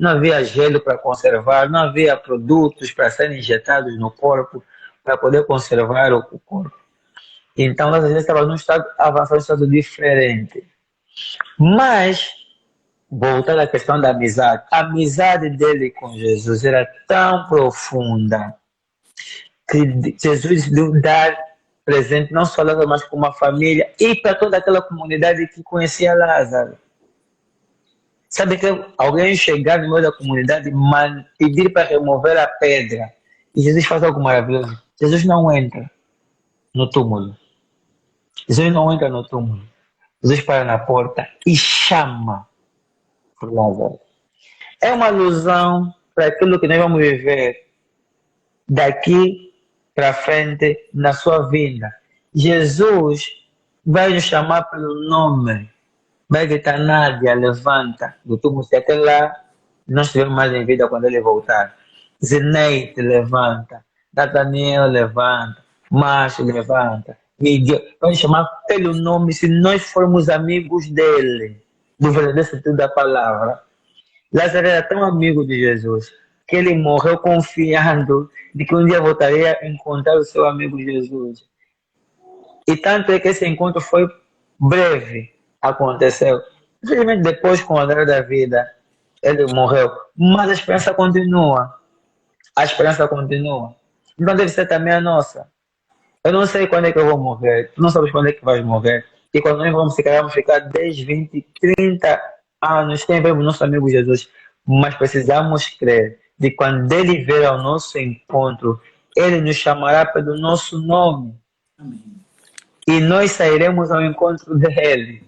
havia gelo para conservar, não havia produtos para serem injetados no corpo para poder conservar o corpo. Então Lázaro já estava num estado avançado, um estado diferente. Mas, voltando à questão da amizade, a amizade dele com Jesus era tão profunda que Jesus decidiu dar presente não só a Lázaro, mas para uma família e para toda aquela comunidade que conhecia Lázaro. Sabe que alguém chegar no meio da comunidade e pedir para remover a pedra e Jesus faz algo maravilhoso. Jesus não entra no túmulo. Jesus não entra no túmulo. Jesus para na porta e chama por Lázaro. É uma alusão para aquilo que nós vamos viver daqui para frente na sua vinda. Jesus vai nos chamar pelo nome, vai gritar: Nádia, levanta do túmulo, se até lá não estivermos mais em vida quando ele voltar. Zeneide, levanta. Nathaniel, levanta. Márcio, levanta. Miguel, vai nos chamar pelo nome se nós formos amigos dele, do verdadeiro sentido da palavra. Lázaro era tão amigo de Jesus que ele morreu confiando de que um dia voltaria a encontrar o seu amigo Jesus. E tanto é que esse encontro foi breve, aconteceu. Infelizmente, depois, com o andar da vida, ele morreu. Mas a esperança continua. A esperança continua. Então deve ser também a nossa. Eu não sei quando é que eu vou morrer. Tu não sabes quando é que vais morrer. E quando nós vamos ficar 10, 20, 30 anos sem ver o nosso amigo Jesus. Mas precisamos crer de quando ele vier ao nosso encontro, ele nos chamará pelo nosso nome. Amém. E nós sairemos ao encontro dele.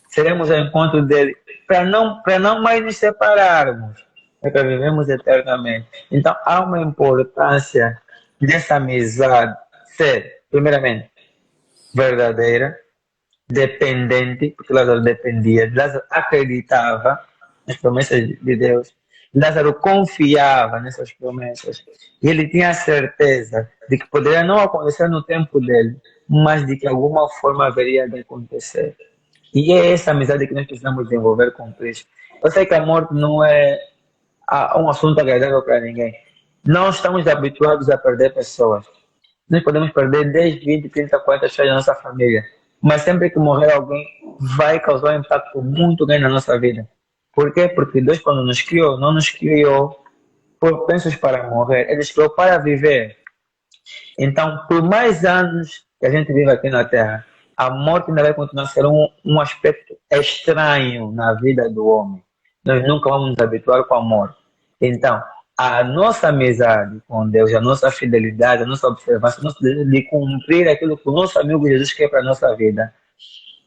Seremos ao encontro dele. Para não mais nos separarmos. É para vivermos eternamente. Então há uma importância dessa amizade ser, primeiramente, verdadeira, dependente, porque Lázaro dependia, Lázaro acreditava nas promessas de Deus, Lázaro confiava nessas promessas, e ele tinha a certeza de que poderia não acontecer no tempo dele, mas de que alguma forma haveria de acontecer. E é essa amizade que nós precisamos desenvolver com Cristo. Eu sei que a morte não é um assunto agradável para ninguém. Não estamos habituados a perder pessoas. Nós podemos perder 10, 20, 30, 40 pessoas da nossa família. Mas sempre que morrer alguém, vai causar um impacto muito grande na nossa vida. Por quê? Porque Deus, quando nos criou, não nos criou propensos para morrer. Ele nos criou para viver. Então, por mais anos que a gente vive aqui na Terra, a morte ainda vai continuar a ser um aspecto estranho na vida do homem. Nós nunca vamos nos habituar com a morte. Então, a nossa amizade com Deus, a nossa fidelidade, a nossa observância, o nosso desejo de cumprir aquilo que o nosso amigo Jesus quer para a nossa vida,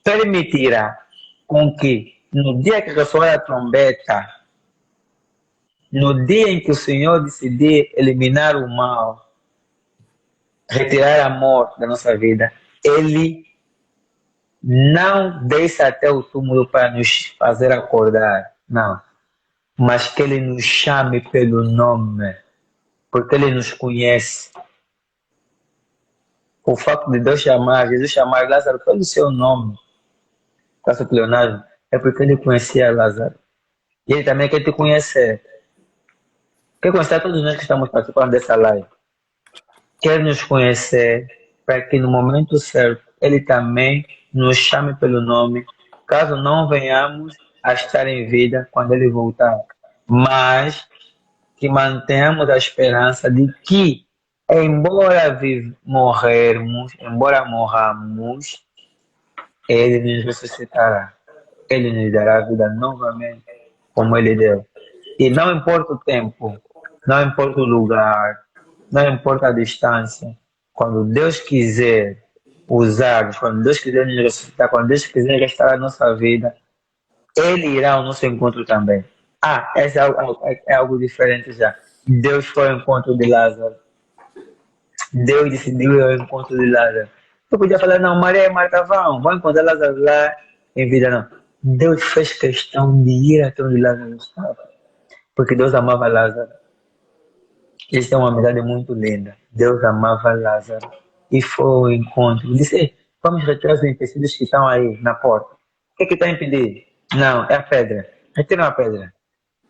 permitirá com que, no dia que ressoar a trombeta, no dia em que o Senhor decidir eliminar o mal, retirar a morte da nossa vida, Ele não desça até o túmulo para nos fazer acordar, não. Mas que Ele nos chame pelo nome, porque Ele nos conhece. O fato de Deus chamar, Jesus chamar Lázaro pelo seu nome, caso Leonardo, é porque Ele conhecia Lázaro. E Ele também quer te conhecer. Quer conhecer todos nós que estamos participando dessa live. Quer nos conhecer para que no momento certo Ele também nos chame pelo nome, caso não venhamos a estar em vida quando Ele voltar. Mas que mantenhamos a esperança de que, embora morrermos, embora morramos, Ele nos ressuscitará. Ele nos dará vida novamente, como Ele deu. E não importa o tempo, não importa o lugar, não importa a distância, quando Deus quiser usar-nos, quando Deus quiser nos ressuscitar, quando Deus quiser restaurar a nossa vida, Ele irá ao nosso encontro também. Esse é algo diferente já. Deus foi ao encontro de Lázaro. Deus decidiu ir ao encontro de Lázaro. Tu podia falar, não, Maria e Marta vão encontrar Lázaro lá em vida, não. Deus fez questão de ir até onde Lázaro estava, porque Deus amava Lázaro. Eles têm uma amizade muito linda. Deus amava Lázaro e foi ao encontro. Disse, "Ei, vamos retirar os empecilhos que estão aí na porta. O que está impedindo? Não, é a pedra. Retiram a pedra.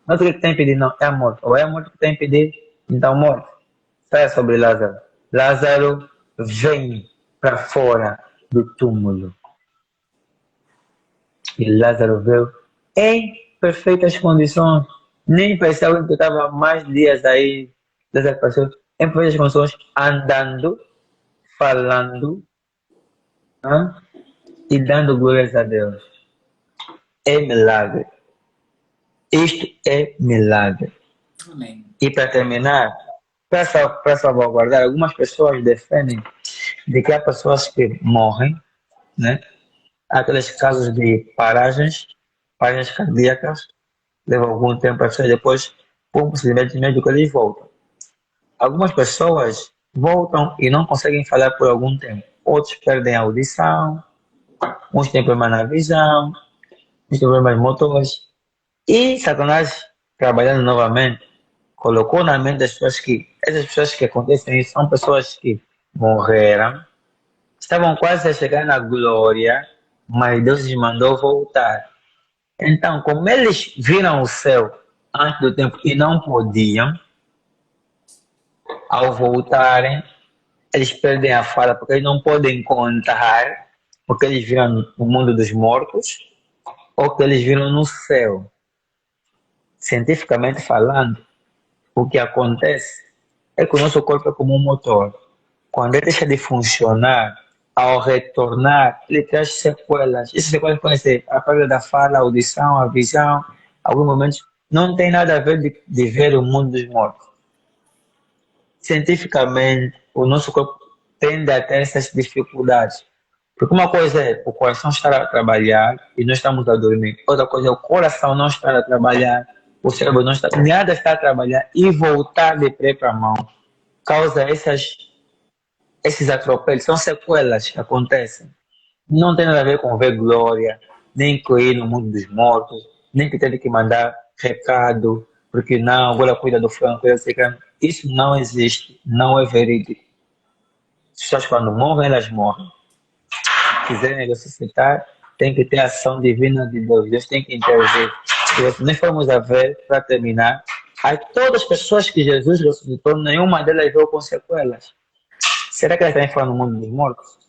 Não, o que está impedindo? Não, é a morte. Ou é a morte que está impedindo? Então, morte. Saia sobre Lázaro. Lázaro vem para fora do túmulo. E Lázaro veio em perfeitas condições. Nem parecia alguém que estava mais dias aí. Lázaro apareceu em perfeitas condições, andando, falando, né? E dando glórias a Deus. É milagre. Isto é milagre. Amém. E para terminar, para salvaguardar, algumas pessoas defendem de que há pessoas que morrem, né? Há aqueles casos de paragens cardíacas, levam algum tempo para sair, depois, por um procedimento médico, eles voltam. Algumas pessoas voltam e não conseguem falar por algum tempo. Outros perdem a audição, uns têm problemas na visão, uns têm problemas motores. E Satanás, trabalhando novamente, colocou na mente das pessoas que essas pessoas que acontecem isso são pessoas que morreram, estavam quase a chegar na glória, mas Deus lhes mandou voltar. Então, como eles viram o céu antes do tempo e não podiam, ao voltarem, eles perdem a fala porque eles não podem contar o que eles viram no mundo dos mortos ou o que eles viram no céu. Cientificamente falando, o que acontece é que o nosso corpo é como um motor. Quando ele deixa de funcionar, ao retornar, ele traz sequelas. Essas sequelas podem ser a perda da fala, a audição, a visão. Alguns momentos não tem nada a ver de ver o mundo dos mortos. Cientificamente, o nosso corpo tende a ter essas dificuldades. Porque uma coisa é o coração estar a trabalhar e nós estamos a dormir. Outra coisa é o coração não estar a trabalhar, o cérebro não está, nada está a trabalhar e voltar de pé para a mão. Causa esses atropelos, são sequelas que acontecem. Não tem nada a ver com ver glória, nem com ir no mundo dos mortos, nem que teve que mandar recado, porque não, agora cuida do frango, cuida do secreto. Isso não existe, não é verídico. As pessoas quando morrem, elas morrem. Se quiserem ressuscitar, tem que ter a ação divina de Deus. Deus tem que intervir. Se nós formos a ver, para terminar, aí todas as pessoas que Jesus ressuscitou, nenhuma delas veio com sequelas. Será que elas também foram no mundo dos mortos?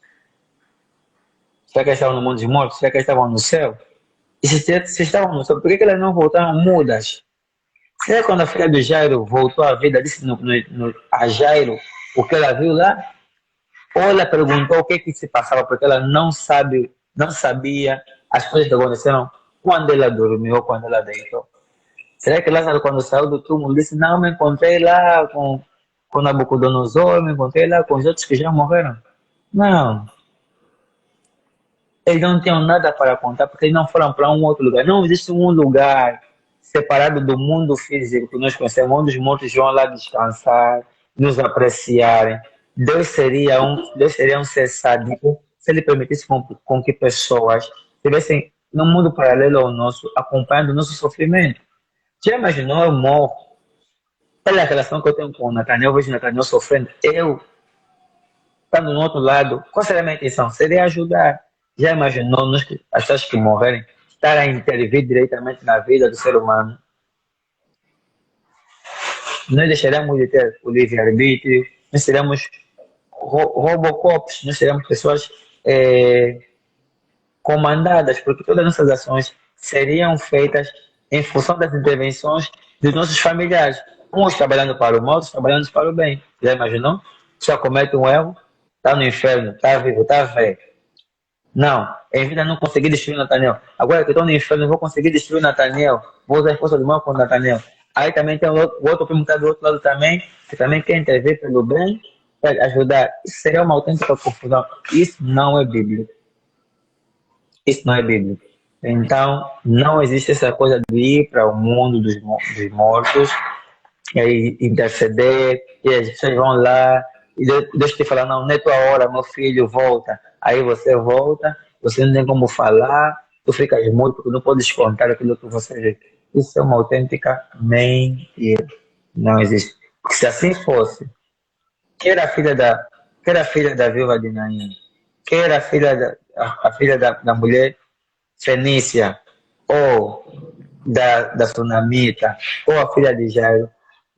Será que elas estavam no mundo dos mortos? Será que elas estavam no céu? E se estavam no céu, por que elas não voltaram mudas? Será que quando a filha do Jairo voltou à vida, disse a Jairo o que ela viu lá? Ou ela perguntou o que se passava, porque ela não sabia as coisas que aconteceram quando ela dormiu, quando ela deitou. Será que Lázaro, quando saiu do túmulo, disse, não, me encontrei lá com Nabucodonosor, me encontrei lá com os outros que já morreram? Não. Eles não tinham nada para contar, porque eles não foram para um outro lugar. Não existe um lugar separado do mundo físico que nós conhecemos, onde os mortos vão lá descansar, nos apreciarem. Deus seria um ser sádico se ele permitisse com que pessoas estivessem num mundo paralelo ao nosso, acompanhando o nosso sofrimento. Já imaginou, eu morro? Olha a relação que eu tenho com o Nathaniel, eu vejo o Nathaniel sofrendo. Eu, estando no outro lado, qual seria a minha intenção? Seria ajudar. Já imaginou as pessoas que morrerem estar a intervir diretamente na vida do ser humano? Nós deixaremos de ter o livre-arbítrio, nós seremos robocops, nós seremos pessoas comandadas, porque todas as nossas ações seriam feitas em função das intervenções dos nossos familiares. Uns trabalhando para o mal, outros trabalhando para o bem. Já imaginou? Só comete um erro, está no inferno, está vivo, está velho. Não, em vida não consegui destruir o Nathaniel. Agora que estou no inferno, vou conseguir destruir o Nathaniel. Vou usar a força do mal contra o Nathaniel. Aí também tem o outro primo que está do outro lado também, que também quer intervir pelo bem, para ajudar. Isso seria uma autêntica confusão. Isso não é bíblico. Isso não é bíblico. Então, não existe essa coisa de ir para o mundo dos mortos, e aí interceder, e as pessoas vão lá, e Deus te fala, não é tua hora, meu filho, volta. Aí você volta, você não tem como falar, tu ficas mudo porque não podes contar aquilo que você vê. Isso é uma autêntica mentira. Não existe. que se assim fosse, quer a filha da viúva de Naim, quer a filha a filha da mulher Fenícia, ou da Sunamita, ou a filha de Jairo,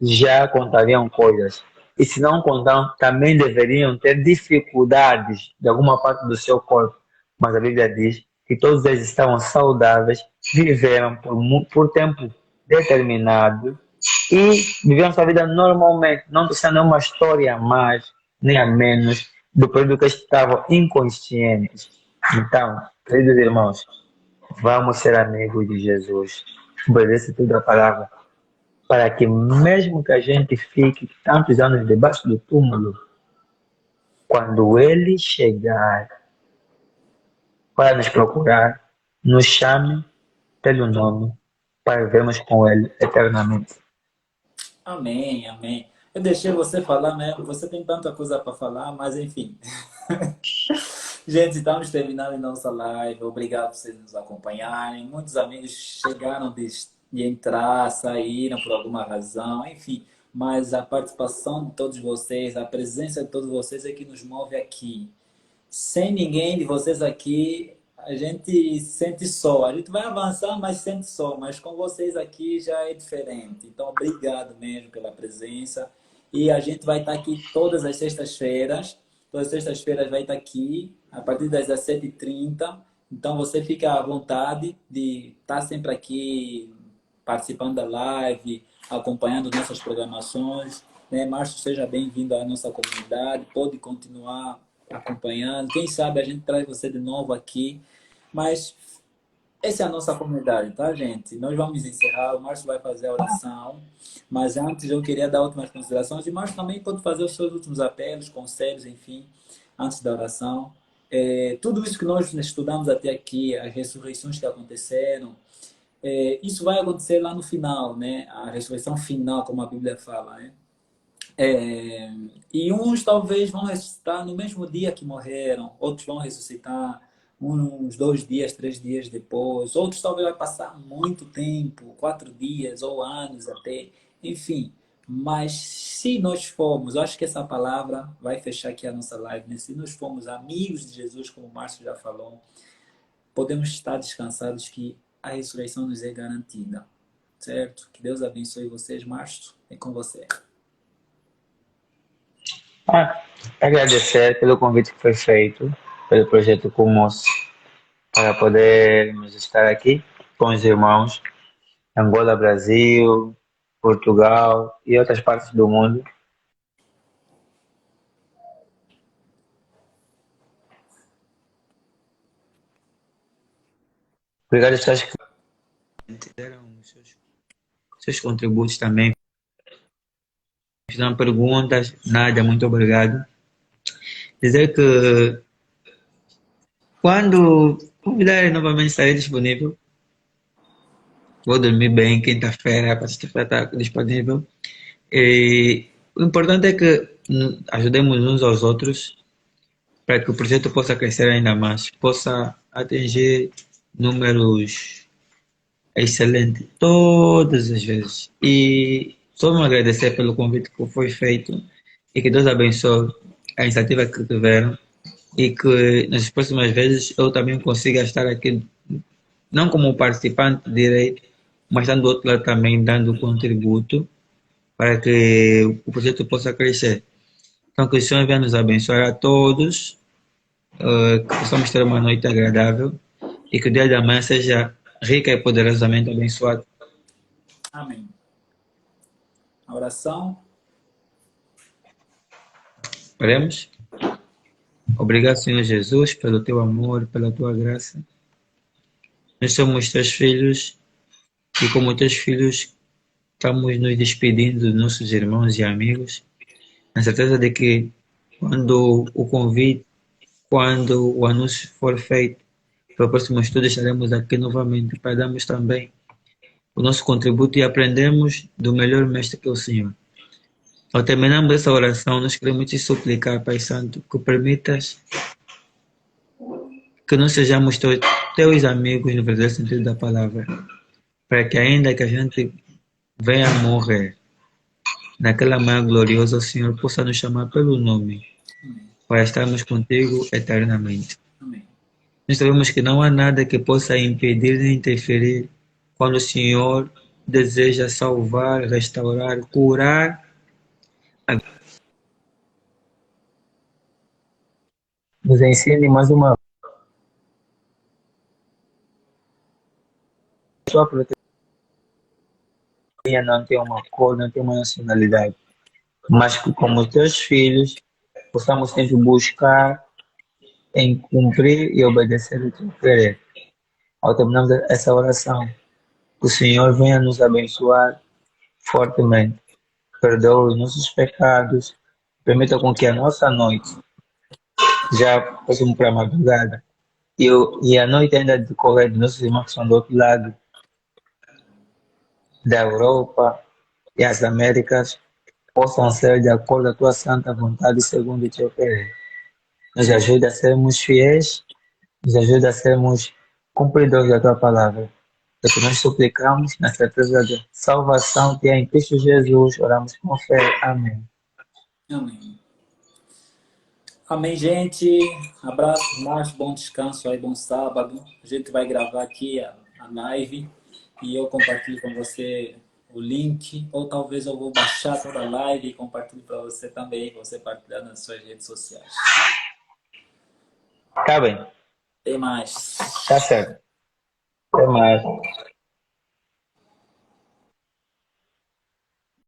já contariam coisas. E se não contaram, também deveriam ter dificuldades de alguma parte do seu corpo. Mas a Bíblia diz que todos eles estavam saudáveis, viveram por tempo determinado e viveram sua vida normalmente, não sendo uma história a mais nem a menos do período que estavam inconscientes. Então, queridos irmãos, vamos ser amigos de Jesus. Obedece tudo a palavra. Para que mesmo que a gente fique tantos anos debaixo do túmulo, quando ele chegar para nos procurar, nos chame pelo nome para vermos com ele eternamente. Amém, amém. Eu deixei você falar mesmo, você tem tanta coisa para falar, mas enfim. Gente, estamos terminando nossa live. Obrigado por vocês nos acompanharem. Muitos amigos chegaram de entrar, saíram por alguma razão, enfim. Mas a participação de todos vocês, a presença de todos vocês é que nos move aqui. Sem ninguém de vocês aqui, a gente sente só. A gente vai avançar, mas sente só. Mas com vocês aqui já é diferente. Então, obrigado mesmo pela presença. E a gente vai estar aqui todas as sextas-feiras. Todas as sextas-feiras vai estar aqui, a partir das 17h30. Então, você fica à vontade de estar sempre aqui participando da live, acompanhando nossas programações. Né? Márcio, seja bem-vindo à nossa comunidade. Pode continuar acompanhando. Quem sabe a gente traz você de novo aqui. Mas essa é a nossa comunidade, tá, gente? Nós vamos encerrar. O Márcio vai fazer a oração. Mas antes eu queria dar últimas considerações. E o Márcio também pode fazer os seus últimos apelos, conselhos, enfim, antes da oração. Tudo isso que nós estudamos até aqui, as ressurreições que aconteceram, isso vai acontecer lá no final, né? A ressurreição final, como a Bíblia fala, né? E uns talvez vão ressuscitar no mesmo dia que morreram, outros vão ressuscitar uns 2 dias, 3 dias depois, outros talvez vai passar muito tempo, 4 dias ou anos até, enfim. Mas se nós formos, eu acho que essa palavra vai fechar aqui a nossa live, né? Se nós formos amigos de Jesus, como o Márcio já falou, podemos estar descansados que a ressurreição nos é garantida, certo? Que Deus abençoe vocês. Márcio, é com você. Agradecer pelo convite que foi feito, pelo projeto Kumos, para podermos estar aqui com os irmãos Angola, Brasil, Portugal e outras partes do mundo. Obrigado a todos que deram os seus contributos também. Fizeram perguntas, Nádia, muito obrigado. Dizer que quando convidarem novamente estarei disponível. Vou dormir bem, quinta-feira, para sexta-feira estar disponível. E o importante é que ajudemos uns aos outros para que o projeto possa crescer ainda mais, possa atingir números excelentes todas as vezes. E só me agradecer pelo convite que foi feito e que Deus abençoe a iniciativa que tiveram e que nas próximas vezes eu também consiga estar aqui, não como participante direito, mas estando do outro lado também dando contributo para que o projeto possa crescer. Então, que o Senhor venha nos abençoar a todos, que possamos ter uma noite agradável e que o dia da manhã seja rica e poderosamente abençoado. Amém. A oração. Oremos. Obrigado, Senhor Jesus, pelo teu amor, pela tua graça. Nós somos teus filhos e, como teus filhos, estamos nos despedindo dos nossos irmãos e amigos, na certeza de que quando o convite, quando o anúncio for feito para o próximo estudo, estaremos aqui novamente para darmos também o nosso contributo e aprendermos do melhor mestre que é o Senhor. Ao terminarmos essa oração, nós queremos te suplicar, Pai Santo, que permitas que nós sejamos teus amigos no verdadeiro sentido da palavra, para que ainda que a gente venha morrer, naquela manhã gloriosa, o Senhor possa nos chamar pelo nome, Amém. para estarmos contigo eternamente. Amém. Nós sabemos que não há nada que possa impedir nem interferir quando o Senhor deseja salvar, restaurar, curar. Nos ensine mais uma vez, sua proteção não tem uma cor, não tem uma nacionalidade, mas que como teus filhos possamos sempre buscar em cumprir e obedecer o teu querer. Ao terminarmos essa oração, que o Senhor venha nos abençoar fortemente, perdoe os nossos pecados, permita com que a nossa noite já passemos para a madrugada e a noite ainda decorrer de nossos irmãos que são do outro lado da Europa e as Américas possam ser de acordo com a tua santa vontade segundo o teu querer. Nos ajude a sermos fiéis, nos ajude a sermos cumpridores da tua palavra. É que nós suplicamos na certeza da salvação que é em Cristo Jesus. Oramos com fé. Amém. Amém. Amém, gente. Abraço, mais bom descanso aí, bom sábado. A gente vai gravar aqui a live e eu compartilho com você o link, ou talvez eu vou baixar toda a live e compartilho para você também, para você partilhar nas suas redes sociais. Tá bem. Até mais. Tá certo. Até mais.